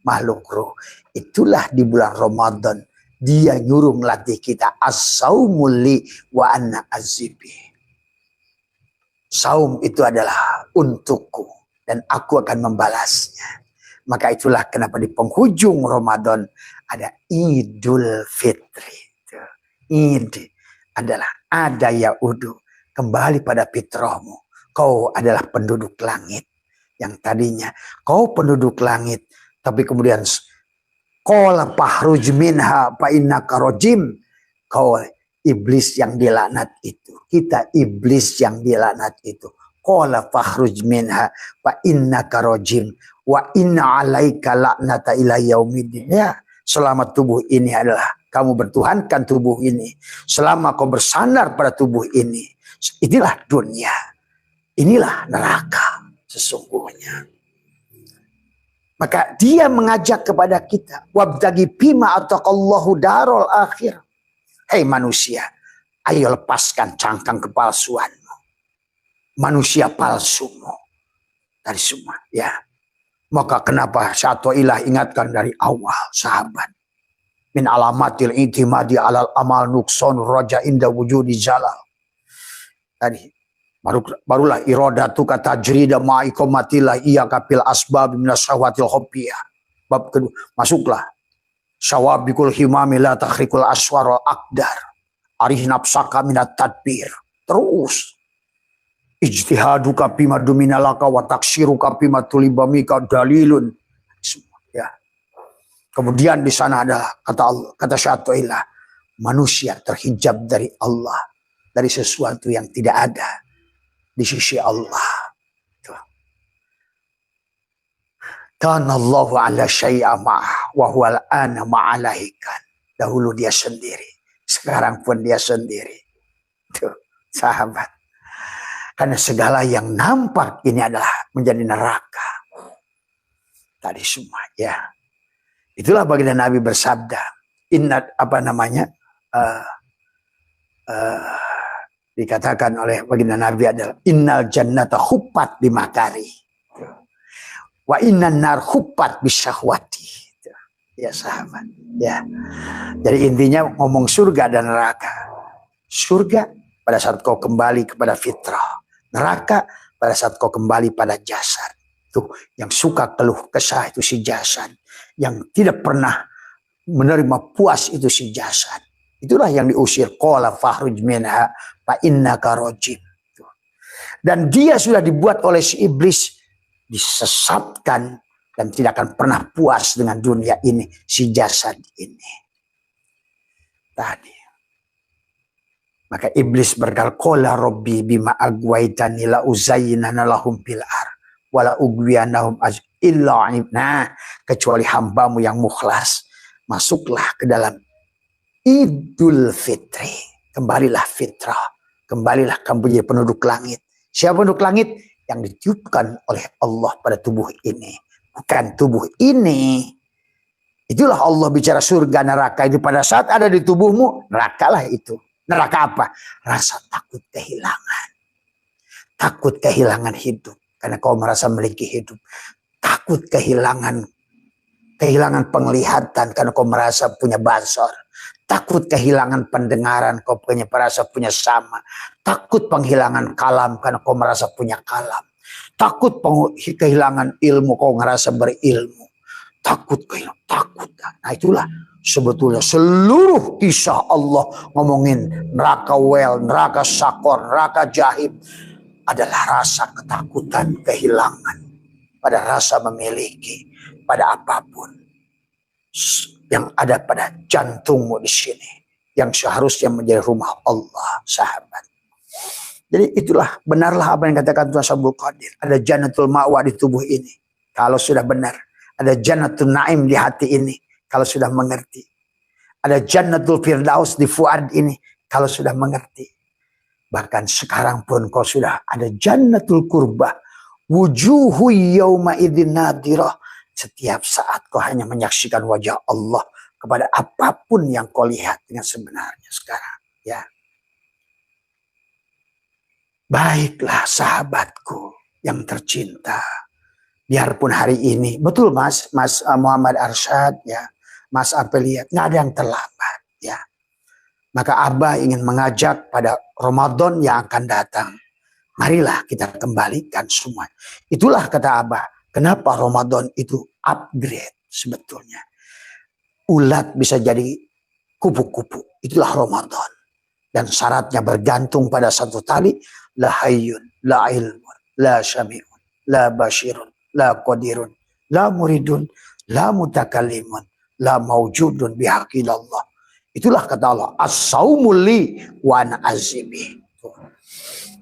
makhluk ruh. Itulah di bulan Ramadan dia nyuruh melatih kita as-saumul li wa anna azibi. Saum itu adalah untukku dan aku akan membalasnya. Maka itulah kenapa di penghujung Ramadan ada Idul Fitri. Id adalah ada yaudu, kembali pada fitrahmu. Kau adalah penduduk langit. Yang tadinya kau penduduk langit, tapi kemudian qala fahruj minha fa innaka rajim. Kau iblis yang dilaknat itu. Kita iblis yang dilaknat itu. Qala fahruj minha fa innaka rajim wa inna 'alaika la'nata ila yaumiddin. Ya, selama tubuh ini adalah kamu bertuhankan tubuh ini. Selama kau bersandar pada tubuh ini. Inilah dunia. Inilah neraka sesungguhnya. Maka dia mengajak kepada kita. Wabtagi bima ataqallahu darul akhir. Hei manusia. Ayo lepaskan cangkang kepalsuanmu. Manusia palsumu. Dari semua. Ya. Maka kenapa Syatoilah ingatkan dari awal sahabat. Min alamatil itimadi alal amal nukson roja inda wujudi jalal. Tadi barulah iradatu kata jrida ma'ikomatillah iya kapil asbab minas syahwatil hobbiyah. Bab kedua, masuklah. Syawabikul himami la takhrikul aswarul akdar. Arih nafsaka minat tadbir. Terus. Ijtihaduka bima duminalaka wa taksiruka bima tulibamika dalilun. Ya. Kemudian di sana ada kata Syatoilah, manusia terhijab dari Allah, dari sesuatu yang tidak ada di sisi Allah. Kana Allahu ala syai'a ma'ah wa huwa al-ana ma'alaikan. Dahulu dia sendiri, sekarang pun dia sendiri. Tuh, sahabat. Karena segala yang nampak ini adalah menjadi neraka. Tadi semua ya. Itulah baginda Nabi bersabda, dikatakan oleh baginda Nabi adalah innal jannata huffat bimakari wa innan nar huffat bisyahwati. Ya sahabat, ya. Jadi intinya ngomong surga dan neraka. Surga pada saat kau kembali kepada fitrah, neraka pada saat kau kembali pada jasad. Tuh, yang suka keluh kesah itu si jasad. Yang tidak pernah menerima puas itu si jasad. Itulah yang diusir. Qala fahruj minha fa innaka rajim. Dan dia sudah dibuat oleh si iblis disesatkan dan tidak akan pernah puas dengan dunia ini, si jasad ini. Tadi. Maka iblis berkata, qala rabbi bima agwaitani la uzayyinana lahum fil ar wala ugwiyanahum illa nah, kecuali hambamu yang mukhlas. Masuklah ke dalam Idul Fitri. Kembalilah fitrah. Kembalilah kamu menjadi penduduk langit. Siapa penduduk langit? Yang ditiupkan oleh Allah pada tubuh ini. Bukan tubuh ini. Itulah Allah bicara surga neraka itu pada saat ada di tubuhmu. Nerakalah itu. Neraka apa? Rasa takut kehilangan. Takut kehilangan hidup. Karena kau merasa memiliki hidup. Takut kehilangan penglihatan karena kau merasa punya basar. Takut kehilangan pendengaran kau merasa punya sama. Takut penghilangan kalam karena kau merasa punya kalam. Takut kehilangan ilmu kau merasa berilmu. Takut. Nah itulah sebetulnya seluruh kisah Allah ngomongin neraka wel, neraka sakor, neraka jahim adalah rasa ketakutan kehilangan. Pada rasa memiliki, pada apapun yang ada pada jantungmu di sini, yang seharusnya menjadi rumah Allah, sahabat. Jadi itulah, benarlah apa yang katakan Tuhan Sabul Qadir. Ada jannatul ma'wa di tubuh ini, kalau sudah benar. Ada jannatul na'im di hati ini, kalau sudah mengerti. Ada jannatul firdaus di fuad ini, kalau sudah mengerti. Bahkan sekarang pun kau sudah ada jannatul kurbah. Wujuhu yawma idzin nadirah. Setiap saat kau hanya menyaksikan wajah Allah kepada apapun yang kau lihat dengan sebenarnya sekarang. Ya. Baiklah sahabatku yang tercinta. Biarpun hari ini, betul Mas Muhammad Arsyad, ya, Mas Apelia, nggak ada yang terlambat, ya. Maka Abah ingin mengajak pada Ramadan yang akan datang. Marilah kita kembalikan semua. Itulah kata Abah, kenapa Ramadan itu upgrade sebetulnya. Ulat bisa jadi kupu-kupu, itulah Ramadan. Dan syaratnya bergantung pada satu tali, la hayyun, la ilmun, la syami'un, la basyirun, la qadirun, la muridun, la mutakallimun, la mawjudun bihaqillallah. Itulah kata Allah, as-saumul li wa ana azimi.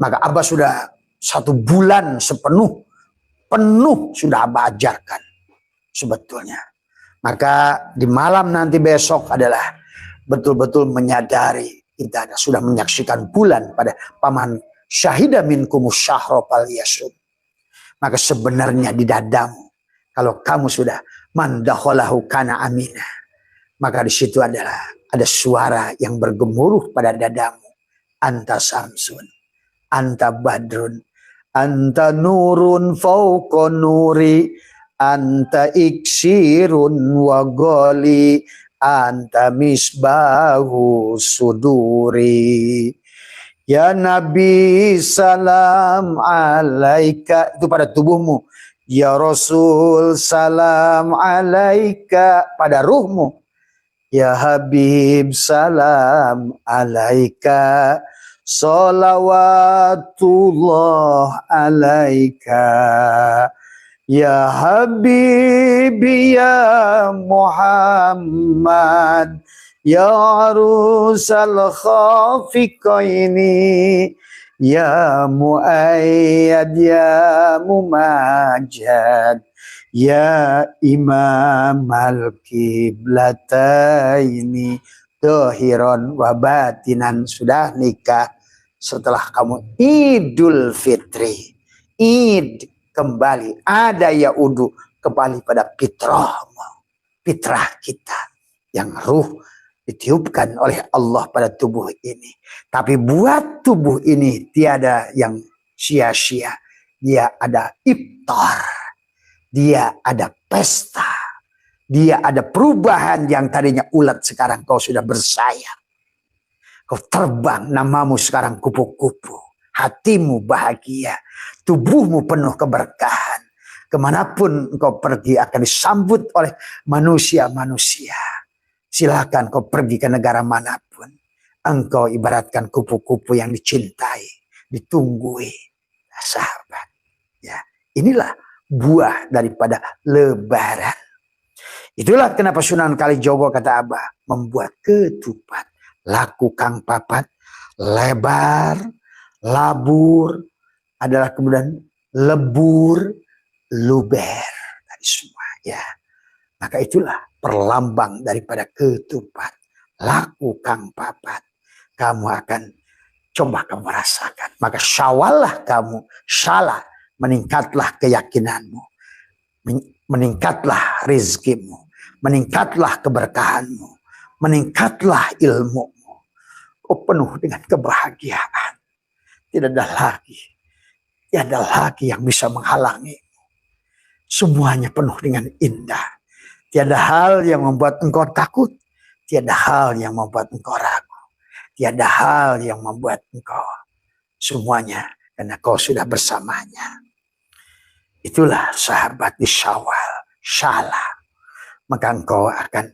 Maka Abah sudah 1 bulan penuh sudah Abah ajarkan sebetulnya. Maka di malam nanti besok adalah betul-betul menyadari kita sudah menyaksikan bulan pada paman syahida minkumus syahra falyasum. Maka sebenarnya di dadamu, kalau kamu sudah mandakhalahu kana amina, maka di situ adalah ada suara yang bergemuruh pada dadamu. Anta samsun, anta badrun, anta nurun fauqa nuri, anta iksirun wa ghali, anta misbahu suduri. Ya Nabi salam alaika, itu pada tubuhmu. Ya Rasul salam alaika, pada ruhmu. Ya Habib salam alaika, salawatullah alaika. Ya Habibi ya Muhammad, ya arusal khafiqaini, ya muayyad ya mumajjad, ya imam al-qiblataini, dohiron wa batinan. Sudah nikah setelah kamu Idul Fitri, Id kembali, ada yaudu kembali pada fitrah kita yang ruh ditiupkan oleh Allah pada tubuh ini. Tapi buat tubuh ini tiada yang sia-sia. Dia ada iftar, dia ada pesta, dia ada perubahan. Yang tadinya ulat sekarang kau sudah bersayap, kau terbang, namamu sekarang kupu-kupu. Hatimu bahagia, tubuhmu penuh keberkahan. Kemanapun engkau pergi akan disambut oleh manusia-manusia. Silakan kau pergi ke negara manapun, engkau ibaratkan kupu-kupu yang dicintai, ditunggui. Nah, sahabat, ya, inilah buah daripada lebaran. Itulah kenapa Sunan Kalijogo kata Abah membuat ketupat. Laku kang papat, lebar, labur, adalah kemudian lebur, luber, dari semua, ya. Maka itulah perlambang daripada ketupat. Laku kang papat, kamu akan coba kamu rasakan. Maka syawallah kamu, salah, meningkatlah keyakinanmu, meningkatlah rizkimu, meningkatlah keberkahanmu, meningkatlah ilmumu. Kau penuh dengan kebahagiaan. Tidak ada lagi yang bisa menghalangi. Semuanya penuh dengan indah. Tiada hal yang membuat engkau takut. Tiada hal yang membuat engkau ragu. Tiada hal yang membuat engkau, semuanya karena kau sudah bersamanya. Itulah sahabat di Syawal, Syala. Maka engkau akan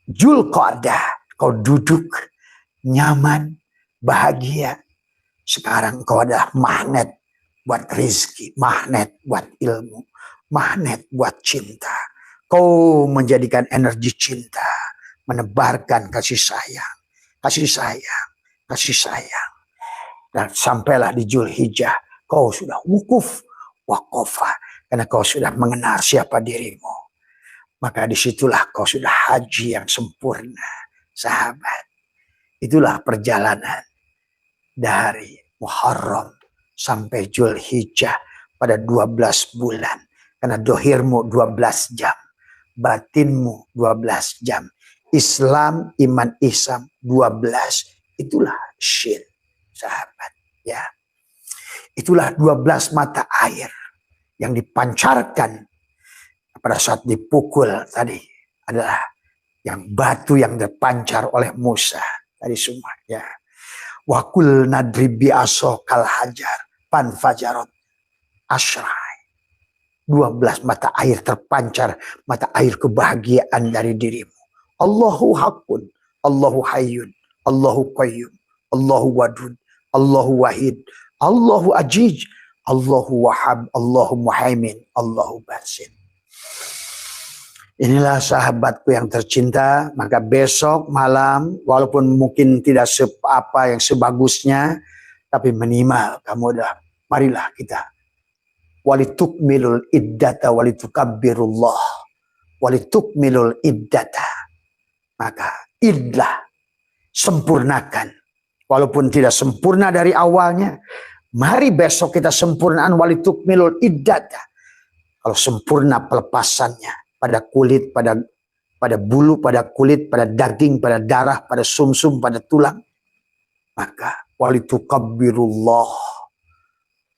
Dzulqa'dah, kau duduk nyaman, bahagia. Sekarang kau adalah magnet buat rezeki, magnet buat ilmu, magnet buat cinta. Kau menjadikan energi cinta, menebarkan kasih sayang, kasih sayang, kasih sayang. Dan sampailah di Dzulhijjah, kau sudah wukuf, waqafah, karena kau sudah mengenal siapa dirimu. Maka disitulah kau sudah haji yang sempurna, sahabat. Itulah perjalanan dari Muharram sampai Dzulhijjah pada 12 bulan. Karena dohirmu 12 jam. Batinmu 12 jam. Islam, iman, ihsan 12. Itulah syin, sahabat. Ya. Itulah 12 mata air yang dipancarkan pada saat dipukul tadi adalah yang batu yang terpancar oleh Musa tadi semua. Ya. Wakul nadribi aso kal hajar panfajarot asrai. 12 mata air terpancar, mata air kebahagiaan dari dirimu. Allahu hakun, Allahu hayyun, Allahu qayyum, Allahu wadud, Allahu wahid, Allahu ajiz, Allahu wahab, Allahu muhaimin, Allahu basin. Inilah sahabatku yang tercinta, maka besok malam walaupun mungkin tidak apa yang sebagusnya, tapi minimal kamu dah, marilah kita walitukmilul iddata walitukabbirullah walitukmilul iddata, maka idlah, sempurnakan walaupun tidak sempurna dari awalnya. Mari besok kita sempurnaan walitukmilul iddata. Kalau sempurna pelepasannya pada kulit, pada bulu, pada kulit, pada daging, pada darah, pada sumsum, pada tulang, maka walitukabbirullah,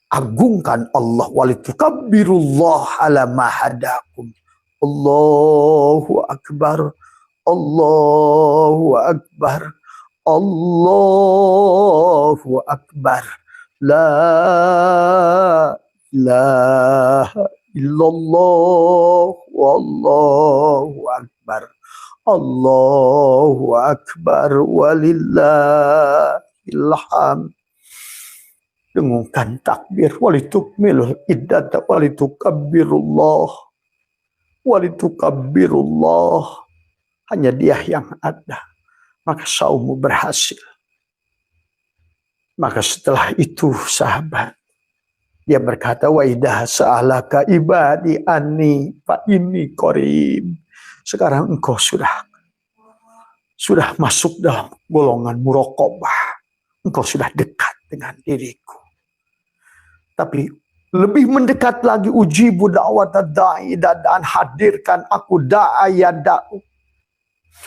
agungkan Allah, walitukabbirullah ala ma hadakum. Allahu akbar, Allahu akbar, Allahu akbar, la ilaha illallah, wallahu akbar, Allahu akbar, walillahil hamd. Dengungkan takbir, walitukmilul iddata walitukabbirullah, walitukabbirullah. Hanya Dia yang ada, maka saummu berhasil. Maka setelah itu sahabat, Dia berkata, wa idha sa'alaka ibadi anni fa inni qarib. Sekarang engkau sudah masuk dalam golongan muraqabah. Engkau sudah dekat dengan diriku. Tapi lebih mendekat lagi, ujibu da'wata da'i, dan hadirkan aku da'aya da'u.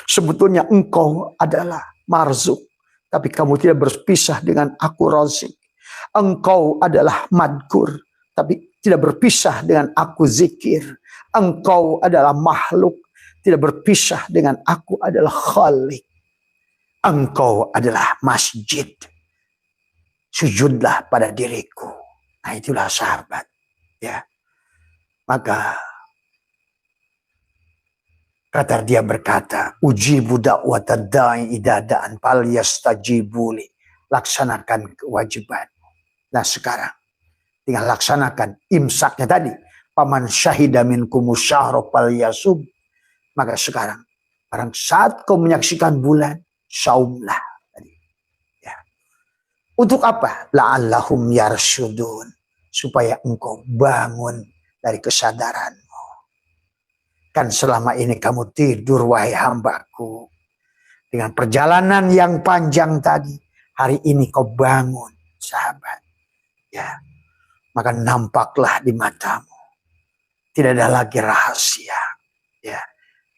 Sebetulnya engkau adalah marzuk, tapi kamu tidak berpisah dengan aku razik. Engkau adalah madkur, tapi tidak berpisah dengan aku zikir. Engkau adalah makhluk, tidak berpisah dengan aku adalah khalik. Engkau adalah masjid, sujudlah pada diriku. Nah itulah sahabat, ya. Maka kata Dia berkata, ujibu da'wata da'i idza da'an fal yastajibuli. Laksanakan kewajiban. Nah sekarang tinggal laksanakan imsaknya tadi. Paman syahida minkumus syahra falyasum. Maka sekarang barang saat kau menyaksikan bulan, saumlah tadi. Ya. Untuk apa? La'allahum yarsyudun, supaya engkau bangun dari kesadaranmu. Kan selama ini kamu tidur, wahai hambaku, dengan perjalanan yang panjang tadi. Hari ini kau bangun, sahabat. Ya, maka nampaklah di matamu. Tidak ada lagi rahasia. Ya,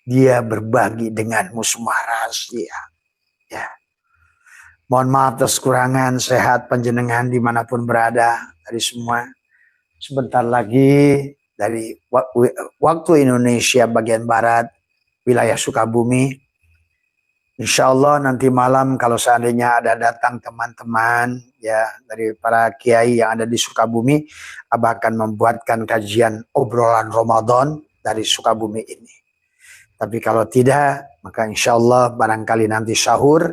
Dia berbagi denganmu semua rahasia. Ya, mohon maaf atas kekurangan, sehat panjenengan dimanapun berada dari semua. Sebentar lagi dari waktu Indonesia bagian barat, wilayah Sukabumi. Insya Allah nanti malam kalau seandainya ada datang teman-teman ya dari para kiai yang ada di Sukabumi, Abah akan membuatkan kajian obrolan Ramadan dari Sukabumi ini. Tapi kalau tidak, maka insya Allah barangkali nanti sahur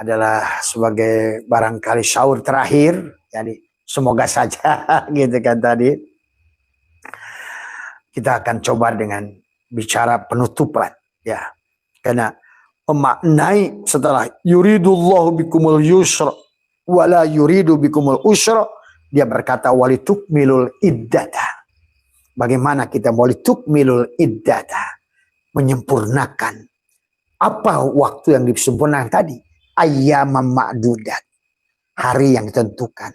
adalah sebagai barangkali sahur terakhir. Jadi semoga saja gitu kan tadi. Kita akan coba dengan bicara penutupan ya. Karena memaknai setelah yuridullahu bikumul yusra wala yuridu bikumul usra, Dia berkata walitukmilul iddata. Bagaimana kita walitukmilul iddata? Menyempurnakan apa waktu yang disempurnakan tadi? Ayyamam ma'dudat, hari yang ditentukan.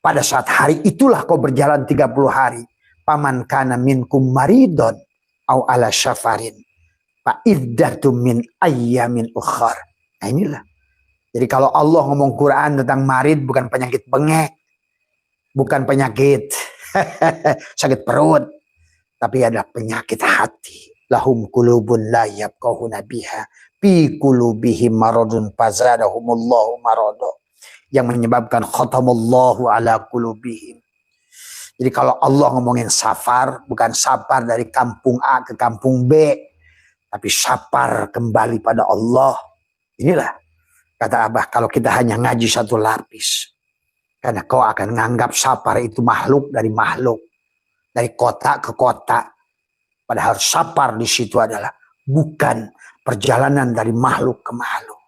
Pada saat hari itulah kau berjalan 30 hari. Paman kana minkum maridon au ala syafarin fa iddatum min ayyamin ukhar. Nah inilah. Jadi kalau Allah ngomong Quran tentang marid bukan penyakit bengek, bukan penyakit sakit perut, tapi adalah penyakit hati. Lahum qulubun la yafqahuna biha fi qulubihim maradun fazadahumullahu marada, yang menyebabkan khatamallahu ala qulubihim. Jadi kalau Allah ngomongin safar, bukan safar dari kampung A ke kampung B, tapi safar kembali pada Allah. Inilah kata Abah, kalau kita hanya ngaji satu lapis, karena kau akan menganggap safar itu makhluk dari makhluk, dari kota ke kota. Padahal safar di situ adalah bukan perjalanan dari makhluk ke makhluk,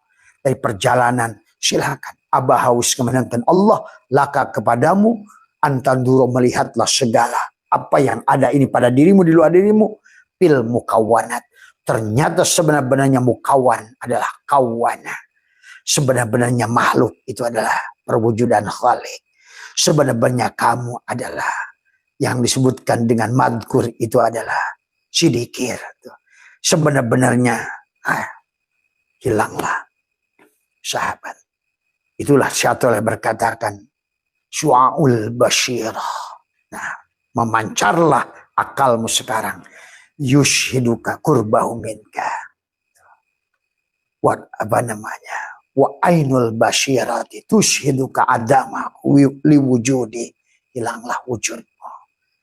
dari perjalanan. Silakan Abah haus kemenangan Allah, laka kepadamu antanduro, melihatlah segala apa yang ada ini pada dirimu, di luar dirimu, fil mukawanat. Ternyata sebenarnya mukawan adalah kawana. Sebenarnya makhluk itu adalah perwujudan khalik. Sebenarnya kamu adalah yang disebutkan dengan madkur itu adalah sidikir. Sebenarnya hilanglah sahabat. Itulah syaitan berkatakan syu'aul basyirah. Nah, memancarlah akalmu sekarang. Yushhiduka kurbahu minka. Apa namanya? Wa ainul basyirati tushhiduka adama liwujudi. Hilanglah wujudmu.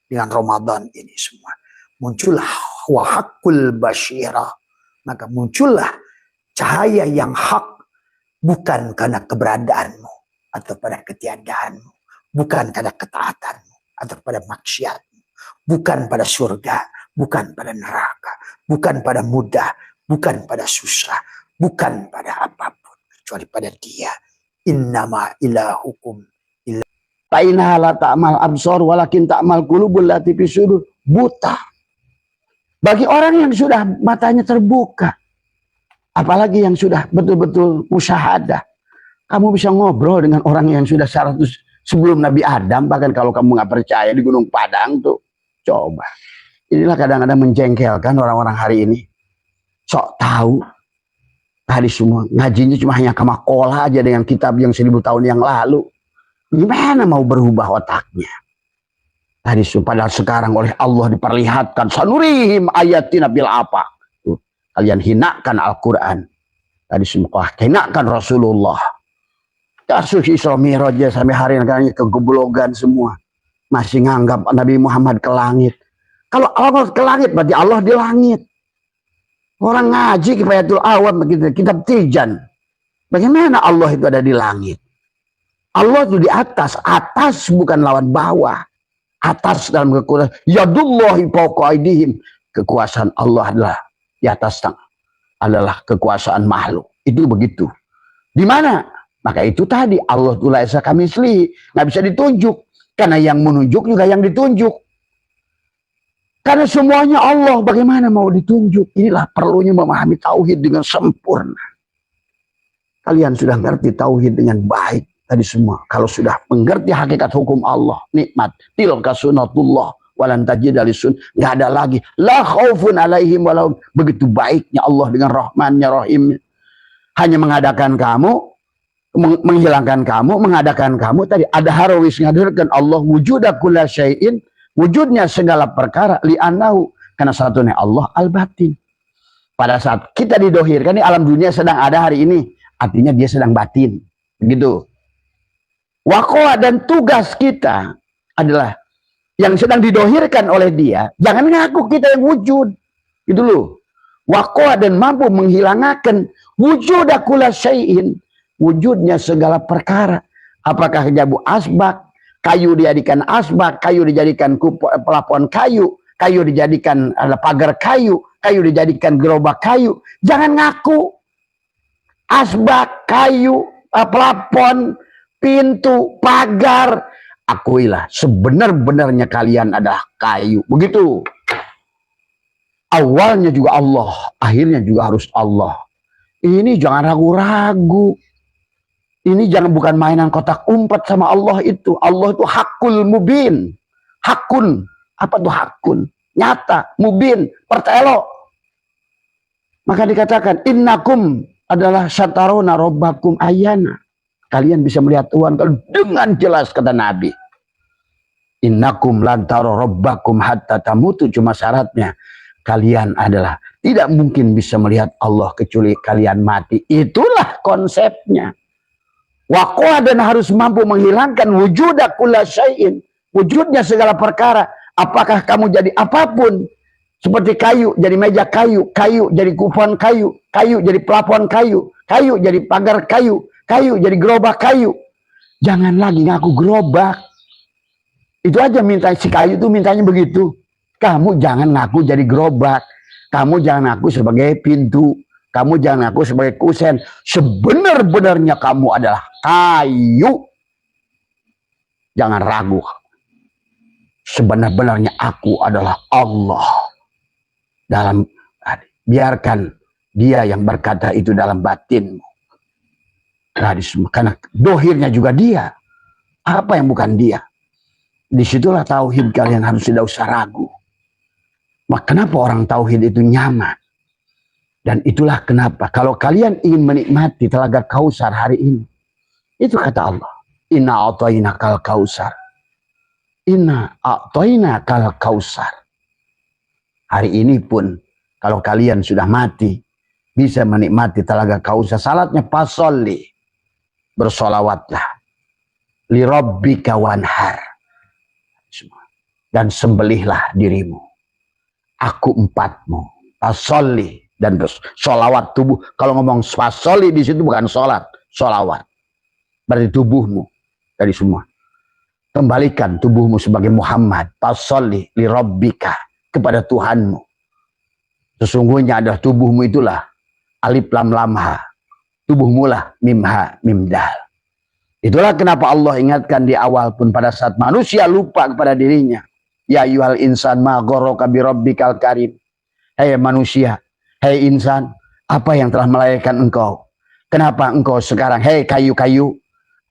Dengan Ramadan ini semua. Muncullah wahakul basyirah. Maka muncullah cahaya yang hak. Bukan karena keberadaanmu atau pada ketiadaanmu, bukan pada ketaatanmu atau pada maksiatmu, bukan pada surga, bukan pada neraka, bukan pada mudah, bukan pada susah, bukan pada apapun kecuali pada Dia. Innama ilahukum illa Ta'inha la ta'mal absor walakin ta'mal qulubul lati fi sudur. Buta bagi orang yang sudah matanya terbuka. Apalagi yang sudah betul-betul musyahadah. Kamu bisa ngobrol dengan orang yang sudah 100 sebelum Nabi Adam. Bahkan kalau kamu nggak percaya di Gunung Padang tuh. Coba. Inilah kadang-kadang menjengkelkan orang-orang hari ini. Sok tahu. Tadi semua. Ngajinya cuma hanya kamakola aja dengan kitab yang 1000 tahun yang lalu. Gimana mau berubah otaknya? Tadi semua. Padahal sekarang oleh Allah diperlihatkan. Sanurihim ayatina bil apa. Kalian hinakan Al-Quran. Tadi semua hinakan Rasulullah. Kasus Isra Mi'raj sampai hari ini kegoblogan semua. Masih nganggap Nabi Muhammad ke langit. Kalau Allah ke langit berarti Allah di langit. Orang ngaji Kifayatul Awam begitu, kitab Tijan. Bagaimana Allah itu ada di langit? Allah itu di atas. Atas bukan lawan bawah. Atas dalam kekuasaan. Yadullahi fawqa aydihim. Kekuasaan Allah adalah di atas adalah kekuasaan makhluk. Itu begitu. Di mana? Maka itu tadi Allah tu laisa kamisli, nggak bisa ditunjuk. Karena yang menunjuk juga yang ditunjuk. Karena semuanya Allah, bagaimana mau ditunjuk? Inilah perlunya memahami tauhid dengan sempurna. Kalian sudah ngerti tauhid dengan baik tadi semua. Kalau sudah mengerti hakikat hukum Allah, nikmat, tilka sunnatullah. Walan tajid alisun, nggak ada lagi la khaufun alaihim walau. Begitu baiknya Allah dengan rahmannya rahimnya. Hanya mengadakan kamu, menghilangkan kamu, mengadakan kamu. Tadi ada harawis ngadirkan Allah wujuda kulla syai'in, wujudnya segala perkara li'annahu, karena satunya Allah al-batin. Pada saat kita didohirkan, ini alam dunia sedang ada hari ini, artinya dia sedang batin. Begitu. Wakoa dan tugas kita adalah yang sedang didohirkan oleh dia, jangan ngaku kita yang wujud. Gitu loh. Wakoa dan mampu menghilangkan wujud akula syai'in, wujudnya segala perkara. Apakah jabu asbak, kayu dijadikan asbak, kayu dijadikan pelapon kayu, kayu dijadikan pagar kayu, kayu dijadikan gerobak kayu. Jangan ngaku asbak, kayu, pelapon, pintu, pagar. Akuilah sebenar-benarnya kalian adalah kayu. Begitu. Awalnya juga Allah, akhirnya juga harus Allah. Ini jangan ragu-ragu. Ini jangan bukan mainan kotak umpet sama Allah itu. Allah itu hakul mubin. Hakun. Apa tuh hakun? Nyata, mubin, pertelo. Maka dikatakan, innakum adalah syataruna robbakum ayana. Kalian bisa melihat Tuhan kalau dengan jelas, kata Nabi. Innakum lantaro robbakum hatta tamutu. Cuma syaratnya, kalian adalah tidak mungkin bisa melihat Allah kecuali kalian mati. Itulah konsepnya. Waqwa, dan harus mampu menghilangkan wujuda kulla syai'in, wujudnya segala perkara. Apakah kamu jadi apapun, seperti kayu jadi meja kayu, kayu jadi kupon kayu, kayu jadi pelafon kayu, kayu jadi pagar kayu, kayu jadi gerobak kayu. Jangan lagi ngaku gerobak. Itu aja minta si kayu itu, mintanya begitu. Kamu jangan ngaku jadi gerobak. Kamu jangan ngaku sebagai pintu. Kamu jangan ngaku sebagai kusen. Sebenar-benarnya kamu adalah kayu. Jangan ragu. Sebenar-benarnya aku adalah Allah. Biarkan dia yang berkata itu dalam batinmu. Karena dohirnya juga dia. Apa yang bukan dia? Disitulah tauhid kalian harus tidak usah ragu. Maka kenapa orang tauhid itu nyaman? Dan itulah kenapa kalau kalian ingin menikmati telaga Kausar hari ini, itu kata Allah, inna a'tainakal kausar. Inna a'tainakal kausar. Hari ini pun kalau kalian sudah mati, bisa menikmati telaga Kausar. Salatnya fasolli, bersolawatlah, li rabbika wanhar, dan sembelihlah dirimu, aku empatmu, fasolli, dan solawat tubuh. Kalau ngomong fasoli di situ bukan sholat, solawat. Berarti tubuhmu dari semua. Kembalikan tubuhmu sebagai Muhammad. Fasoli li rabbika, kepada Tuhanmu. Sesungguhnya adalah tubuhmu itulah alif lam lam ha. Tubuhmu lah mim ha mim dal. Itulah kenapa Allah ingatkan di awal pun pada saat manusia lupa kepada dirinya. Ya ayyuhal insan ma gharraka bi rabbikal karim. Hei manusia, hei insan, apa yang telah melahirkan engkau? Kenapa engkau sekarang, hei kayu-kayu,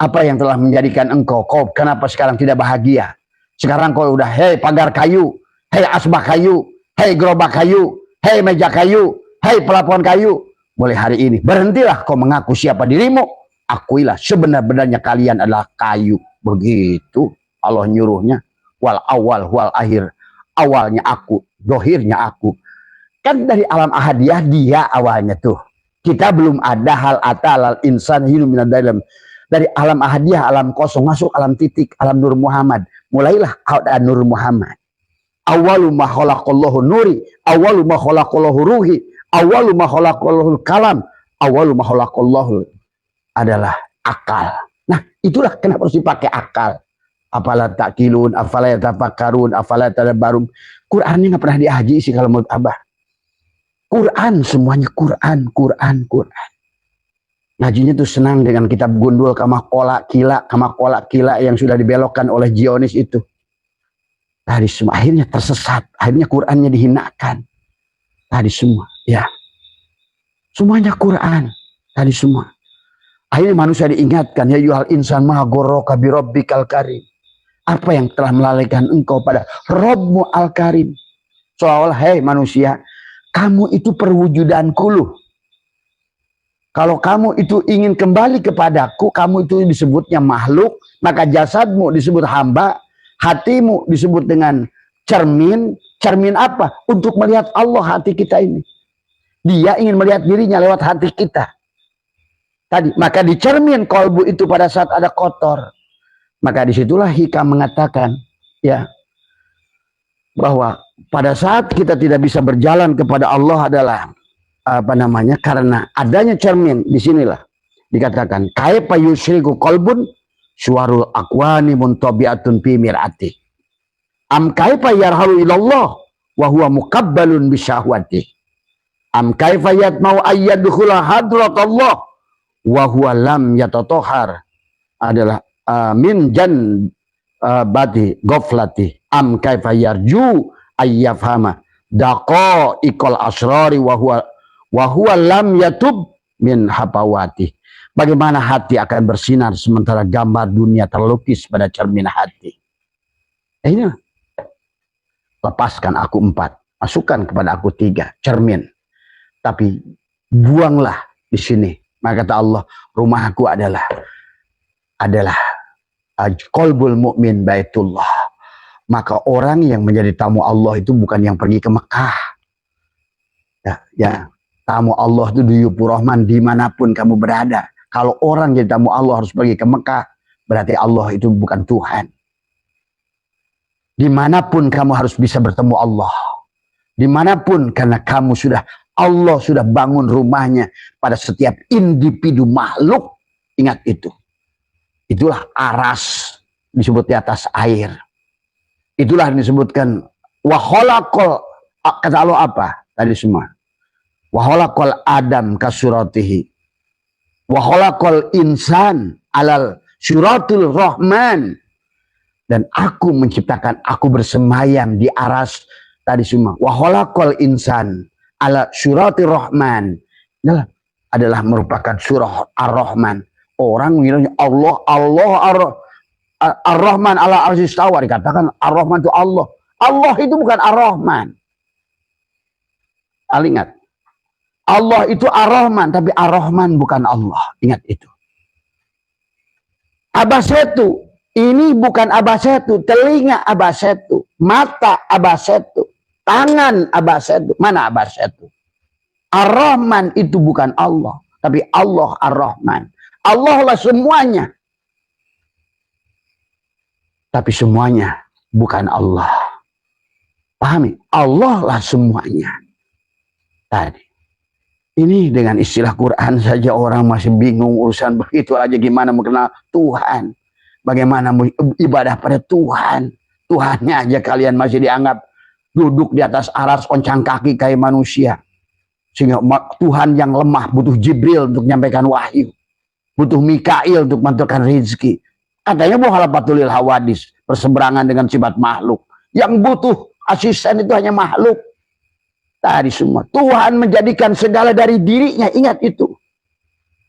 apa yang telah menjadikan engkau? Kau kenapa sekarang tidak bahagia? Sekarang kau udah, hei pagar kayu, hei asbak kayu, hei gerobak kayu, hei meja kayu, hei pelafon kayu. Mulai hari ini, berhentilah kau mengaku siapa dirimu. Akuilah sebenar-benarnya kalian adalah kayu. Begitu Allah nyuruhnya. Wal awal wal akhir. Awalnya aku, dohirnya aku. Kan dari alam ahadiyah dia awalnya tuh. Kita belum ada hal atal insan hidup minad dalam. Dari alam ahadiyah, alam kosong, masuk alam titik, alam nur Muhammad. Mulailah ada nur Muhammad. Awalu ma khalaqallahu nuri, awalu ma khalaqallahu ruhi, awalu ma khalaqallahu kalam, awalu ma khalaqallahu adalah akal. Nah, itulah kenapa harus dipakai akal. Afala ta'qilun, afala yatafakkarun, afala tadabbarun. Qurannya nggak pernah dihaji sih kalau menurut Abah. Quran, semuanya Quran, Quran, Quran. Ngajinya tuh senang dengan kitab gundul kamakola kila yang sudah dibelokkan oleh Zionis itu. Tadi semua akhirnya tersesat, akhirnya Qurannya dihinakan. Tadi semua, ya. Semuanya Quran, tadi semua. Akhirnya manusia diingatkan, ya yuhal insan ma gharraka bi rabbikal karim. Apa yang telah melalaikan engkau pada Rabbmu al-Karim? Seolah-olah, hei manusia, kamu itu perwujudanku loh. Kalau kamu itu ingin kembali kepadaku, kamu itu disebutnya makhluk, maka jasadmu disebut hamba, hatimu disebut dengan cermin. Cermin apa? Untuk melihat Allah hati kita ini. Dia ingin melihat dirinya lewat hati kita. Tadi, maka dicermin kolbu itu pada saat ada kotor. Maka disitulah hikam mengatakan, ya, bahwa pada saat kita tidak bisa berjalan kepada Allah adalah karena adanya cermin. Disinilah dikatakan kaifa yusyriku qalbun suwarul akwani muntabi'atun fi mir'ati am kaifa yarhalu ilallah wa huwa muqabbalun bisyahwati am kaifa yatmau ayyadkhula hadratallah wa huwa lam yatatahhar adalah min jan bati ghaflati am kaifa yarju ayyafhama daqaiqal asrari wa huwa lam yatub min hapawati. Bagaimana hati akan bersinar sementara gambar dunia terlukis pada cermin hati. Ini lepaskan aku 4, masukkan kepada aku 3 cermin. Tapi buanglah di sini. Maka kata Allah, rumahku adalah qalbul mu'min baitullah. Maka orang yang menjadi tamu Allah itu bukan yang pergi ke Mekah. Ya, tamu Allah itu duyupur rahman dimanapun kamu berada. Kalau orang jadi tamu Allah harus pergi ke Mekah, berarti Allah itu bukan Tuhan. Dimanapun kamu harus bisa bertemu Allah. Dimanapun, karena Allah sudah bangun rumahnya pada setiap individu makhluk. Ingat itu. Itulah aras disebut di atas air. Itulah yang disebutkan wa khalaqal, kata Allah apa tadi semua? Wa khalaqal Adam kasuratihi. Wa khalaqal insan alal suratul rahman. Dan aku menciptakan, aku bersemayam di aras tadi semua. Wa khalaqal insan ala suratul rahman. Adalah merupakan surah Ar-Rahman. Orang mengira Allah Ar-Rahman ala arsy istawa, dikatakan Ar-Rahman itu Allah. Allah itu bukan Ar-Rahman. Ingat. Allah itu Ar-Rahman, tapi Ar-Rahman bukan Allah. Ingat itu. Abasetu, ini bukan abasetu, telinga abasetu, mata abasetu, tangan abasetu. Mana abasetu? Ar-Rahman itu bukan Allah, tapi Allah Ar-Rahman. Allah lah semuanya. Tapi semuanya bukan Allah. Pahami? Allah lah semuanya. Tadi. Ini dengan istilah Quran saja orang masih bingung urusan begitu aja, gimana mengenal Tuhan. Bagaimana ibadah pada Tuhan. Tuhannya aja kalian masih dianggap duduk di atas aras oncang kaki kayak manusia. Sehingga Tuhan yang lemah butuh Jibril untuk menyampaikan wahyu. Butuh Mikail untuk menentukan rezeki. Katanya muhalafatulil hawadis, berseberangan dengan sifat makhluk. Yang butuh asisten itu hanya makhluk. Tadi semua. Tuhan menjadikan segala dari dirinya. Ingat itu.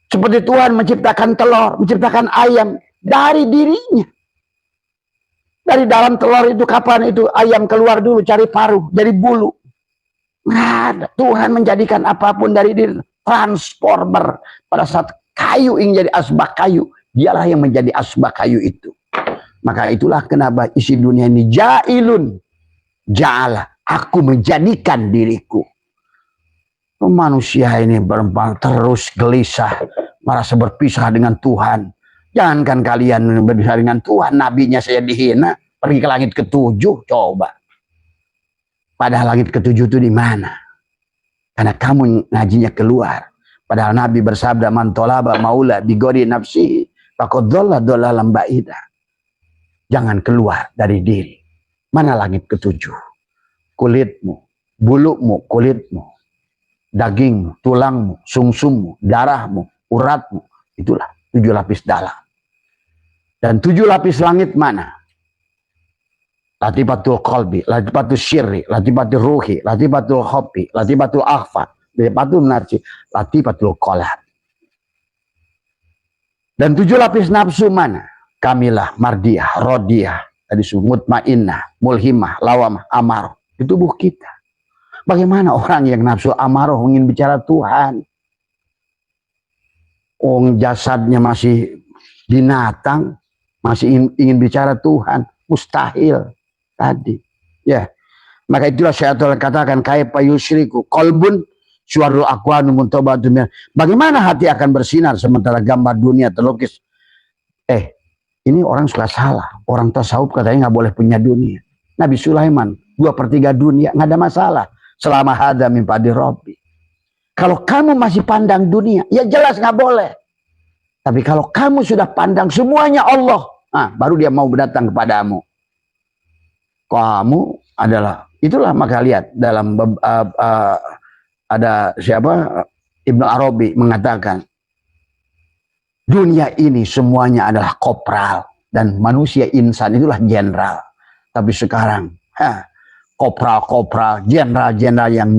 Seperti Tuhan menciptakan telur, menciptakan ayam dari dirinya. Dari dalam telur itu kapan itu ayam keluar dulu cari paruh, dari bulu. Nggak ada. Tuhan menjadikan apapun dari diri. Transformer. Pada saat kayu ingin jadi asbak kayu, dialah yang menjadi asbak kayu itu. Maka itulah kenapa isi dunia ini jailun. Ja'ala, aku menjadikan diriku. Manusia ini berempang terus gelisah, merasa berpisah dengan Tuhan. Jangankan kalian berpisah dengan Tuhan, nabinya saya dihina, pergi ke langit ke-7, coba. Padahal langit ke-7 itu di mana? Karena kamu ngajinya keluar. Padahal Nabi bersabda, man tolaba maula bigori nafsi faqad dhalla dhalalan ba'ida. Jangan keluar dari diri. Mana langit ke-7? Kulitmu, bulumu, kulitmu, dagingmu, tulangmu, sungsummu, darahmu, uratmu. Itulah 7 lapis dalam. Dan 7 lapis langit mana? Latifatul qalbi, latifatul syirri, latifatul ruhi, latifatul khobbi, latifatul akhfa, latifatul narsi, latifatul qalab. Dan 7 lapis nafsu mana? Kamilah, mardiyah, rodiyah, tadi mutmainnah, mulhimah, lawamah, amarah. Di tubuh kita. Bagaimana orang yang nafsu amarah ingin bicara Tuhan? Jasadnya masih binatang, masih ingin bicara Tuhan. Mustahil. Tadi. Ya. Maka itulah syaitan katakan kaifa yusyriku qalbun syuarul aqwanu muntabatun. Bagaimana hati akan bersinar sementara gambar dunia terlukis? Ini orang suka salah. Orang tasawuf katanya nggak boleh punya dunia. Nabi Sulaiman 2/3 dunia nggak ada masalah selama hada min fadli Rabbi. Kalau kamu masih pandang dunia, ya jelas nggak boleh. Tapi kalau kamu sudah pandang semuanya Allah, baru dia mau datang kepadamu. Kamu adalah, itulah maka lihat dalam ada siapa, Ibnu Arabi mengatakan dunia ini semuanya adalah kopral dan manusia insan itulah jenderal. Tapi sekarang kopral-kopral, jenderal-jenderal yang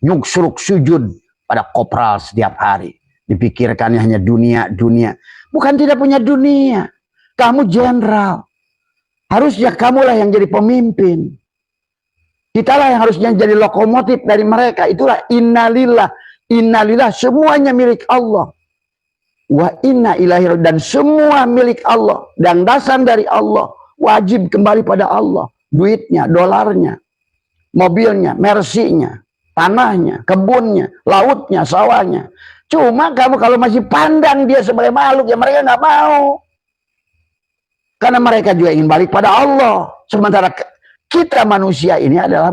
nyuksruk sujud pada kopral setiap hari. Dipikirkannya hanya dunia. Bukan tidak punya dunia. Kamu jenderal. Harusnya kamulah yang jadi pemimpin. Kitalah yang harusnya jadi lokomotif dari mereka. Itulah innalillah. Innalillah semuanya milik Allah. Wa inna ilaihi, dan semua milik Allah. Dan dasar dari Allah. Wajib kembali pada Allah. Duitnya, dolarnya, mobilnya, mersinya, tanahnya, kebunnya, lautnya, sawahnya. Cuma kamu kalau masih pandang dia sebagai makhluk, ya mereka nggak mau. Karena mereka juga ingin balik pada Allah. Sementara kita manusia ini adalah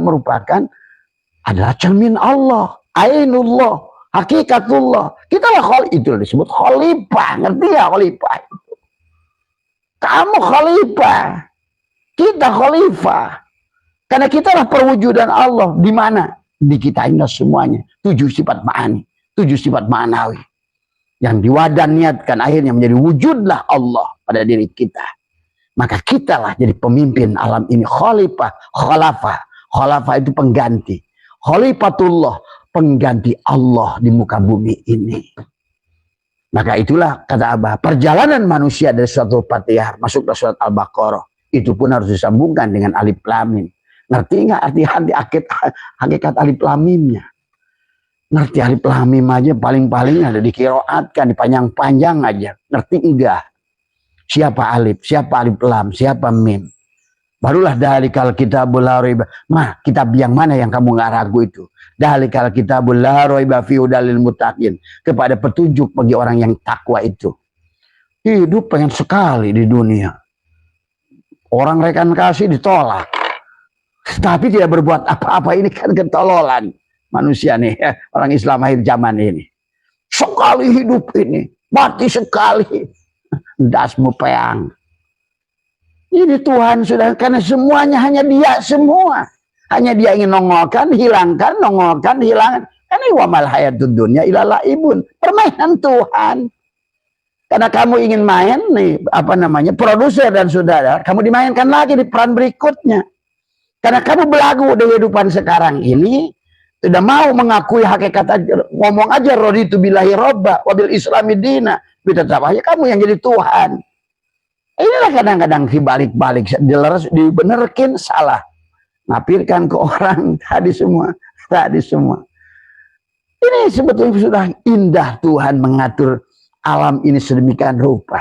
cermin Allah, ainullah, hakikatullah. Kita lah itu disebut khalifah. Ngerti ya khalifah? Kamu khalifah, kita khalifah. Karena kita lah perwujudan Allah. Di mana? Di kita ini semuanya. 7 sifat ma'ani, 7 sifat ma'nawi. Yang niatkan akhirnya menjadi wujudlah Allah pada diri kita. Maka kitalah jadi pemimpin alam ini. Khalafah itu pengganti. Khalifatullah, pengganti Allah di muka bumi ini. Maka itulah kata Abah, perjalanan manusia dari suatu Fatihah masuk ke surat Al-Baqarah. Itu pun harus disambungkan dengan alif lam mim. Ngerti nggak arti hakikat alif lam mimnya? Ngerti alif lam mim aja paling-paling ada dikiroatkan, dipanjang-panjang aja. Ngerti enggak? Siapa alif, siapa alif lam, siapa mim. Barulah dalikal kitabul la raiba. Kitab yang mana yang kamu nggak ragu itu? Dalikal kitabul la raiba fi hudalil muttaqin. Kepada petunjuk bagi orang yang takwa itu. Hidup pengen sekali di dunia. Orang rekan kasih ditolak. Tapi tidak berbuat apa-apa, ini kan ketololan manusia nih, orang Islam akhir zaman ini. Sekali hidup ini, mati sekali. Dasmu peang. Ini Tuhan sudah, karena semuanya hanya dia semua. Hanya dia ingin nongolkan, hilangkan, nongolkan, hilangkan. Ini wamal hayatud dunya ila laibun. Permainan Tuhan. Karena kamu ingin main nih, produser dan saudara, kamu dimainkan lagi di peran berikutnya. Karena kamu belagu di kehidupan sekarang ini, tidak mau mengakui hakikat aja, ngomong aja raditu billahi robba wabil islami dina. Tetap aja kamu yang jadi Tuhan. Inilah kadang-kadang dibalik-balik, dibenerkin salah. Ngapirkan ke orang tadi semua. Ini sebetulnya sudah indah Tuhan mengatur alam ini sedemikian rupa.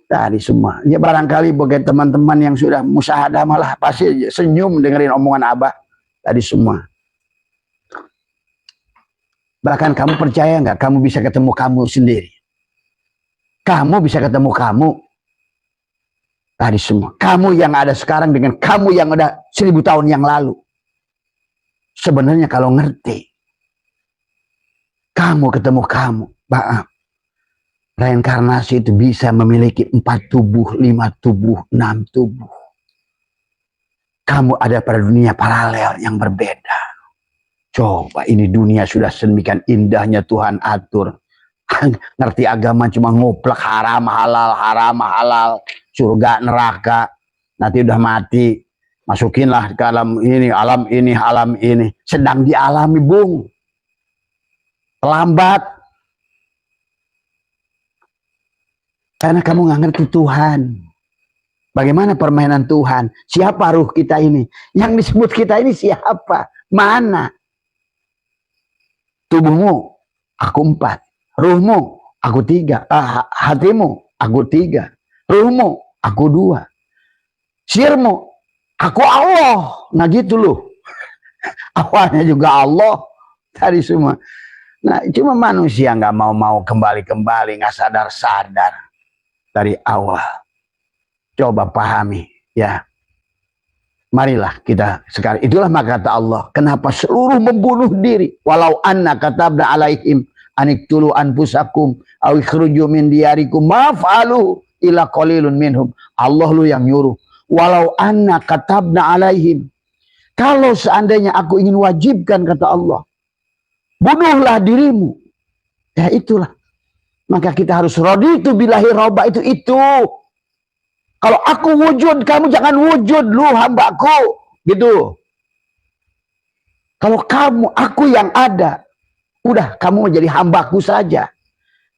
Tadi semua. Ya barangkali bagi teman-teman yang sudah musyahadah malah pasti senyum dengerin omongan Abah tadi semua. Bahkan kamu percaya nggak kamu bisa ketemu kamu sendiri? Kamu bisa ketemu kamu tadi semua. Kamu yang ada sekarang dengan kamu yang ada 1000 tahun yang lalu. Sebenarnya kalau ngerti, kamu ketemu kamu, maaf. Reinkarnasi itu bisa memiliki 4 tubuh, 5 tubuh, 6 tubuh. Kamu ada pada dunia paralel yang berbeda. Coba ini dunia sudah sedemikian indahnya Tuhan atur. Ngerti agama cuma nguplek haram halal, surga neraka. Nanti udah mati, masukinlah ke alam ini. Sedang dialami, Bung. Terlambat. Karena kamu nggak ngerti Tuhan. Bagaimana permainan Tuhan? Siapa ruh kita ini? Yang disebut kita ini siapa? Mana? Tubuhmu, aku 4. Ruhmu, aku 3. Hatimu, aku 3. Ruhmu, aku 2. Sirmu, aku Allah. Nah gitu loh. Awalnya juga Allah. Tadi semua. Nah cuma manusia nggak mau kembali, nggak sadar dari awal. Coba pahami ya. Marilah kita sekarang. Itulah maka kata Allah. Kenapa seluruh membunuh diri? Walau anna katabna alaihim aniktulu anfusakum aw ikhruju min diyarikum ma fa'alu illa qalilun minhum. Allah lu yang nyuruh. Walau anna katabna alaihim. Kalau seandainya aku ingin wajibkan kata Allah, bunuhlah dirimu. Ya itulah. Maka kita harus raditu billahi robba itu. Kalau aku wujud, kamu jangan wujud lu hambaku. Gitu. Kalau kamu, aku yang ada. Udah, kamu menjadi hambaku saja.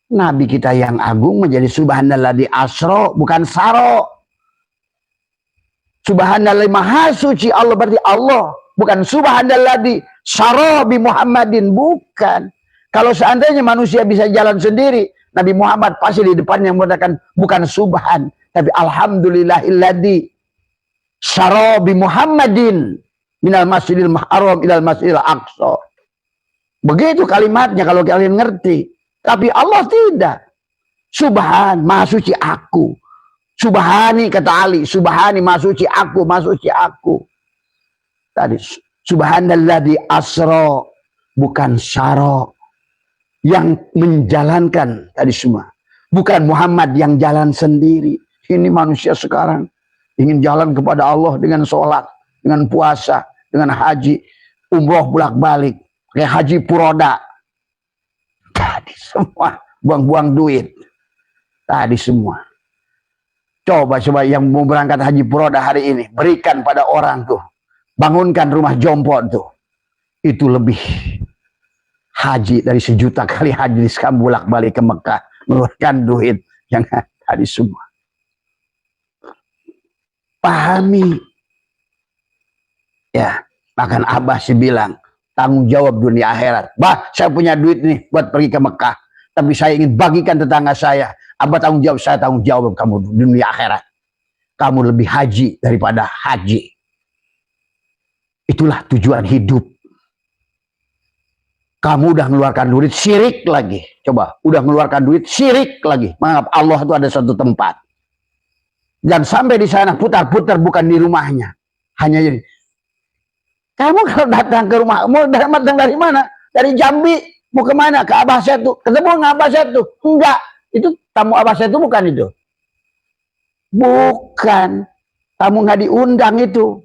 Nabi kita yang agung menjadi subhanalladzi asra, bukan saro. Subhanallah maha suci Allah, berarti Allah, bukan subhanalladzi saro bi Muhammadin, bukan. Kalau seandainya manusia bisa jalan sendiri, Nabi Muhammad pasti di depannya mengatakan bukan subhan, tapi alhamdulillahilladzi saro bi Muhammadin minal masjidil haram ilal masjidil aqsa. Begitu kalimatnya kalau kalian ngerti. Tapi Allah tidak. Subhan, maha suci aku. Subhani, kata Ali. Subhani, maha suci aku, maha suci aku. Tadi, subhanalladzi asra, bukan syara. Yang menjalankan tadi semua. Bukan Muhammad yang jalan sendiri. Ini manusia sekarang ingin jalan kepada Allah dengan sholat, dengan puasa, dengan haji, umroh bolak-balik, kayak haji puroda. Tadi semua buang-buang duit. Tadi semua. Coba yang mau berangkat haji puroda hari ini, berikan pada orang tuh. Bangunkan rumah jompo tuh. Itu lebih haji dari 1 juta kali haji sekam bolak-balik ke Mekah. Mengeluarkan duit yang tadi semua. Pahami. Ya, bahkan Abah sih bilang, tanggung jawab dunia akhirat. Bah, saya punya duit nih buat pergi ke Mekah, tapi saya ingin bagikan tetangga saya. Abah tanggung jawab, saya tanggung jawab kamu dunia akhirat. Kamu lebih haji daripada haji. Itulah tujuan hidup. Kamu udah mengeluarkan duit, syirik lagi. Coba, udah mengeluarkan duit, syirik lagi. Maaf, Allah itu ada satu tempat. Dan sampai di sana putar-putar, bukan di rumahnya. Hanya jadi, kamu kalau datang ke rumah, mau datang dari mana? Dari Jambi, mau kemana? Ke Abah Setu. Ketemu nggak Abah Setu? Enggak, itu tamu Abah Setu bukan itu. Bukan, tamu nggak diundang itu.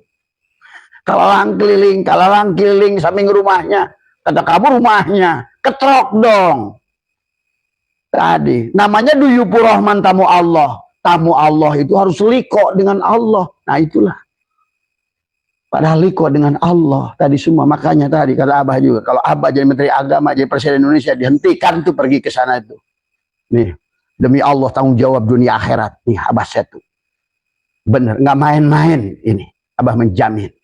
Kalalang keliling samping rumahnya. Kata kamu rumahnya, ketrok dong. Tadi, namanya Duyufur Rahman, tamu Allah. Tamu Allah itu harus liko dengan Allah. Nah itulah. Padahal liko dengan Allah tadi semua. Makanya tadi kata Abah juga, kalau Abah jadi Menteri Agama, jadi Presiden Indonesia, dihentikan tuh pergi ke sana itu. Nih, demi Allah tanggung jawab dunia akhirat. Nih Abah Setu. Bener, nggak main-main ini. Abah menjamin.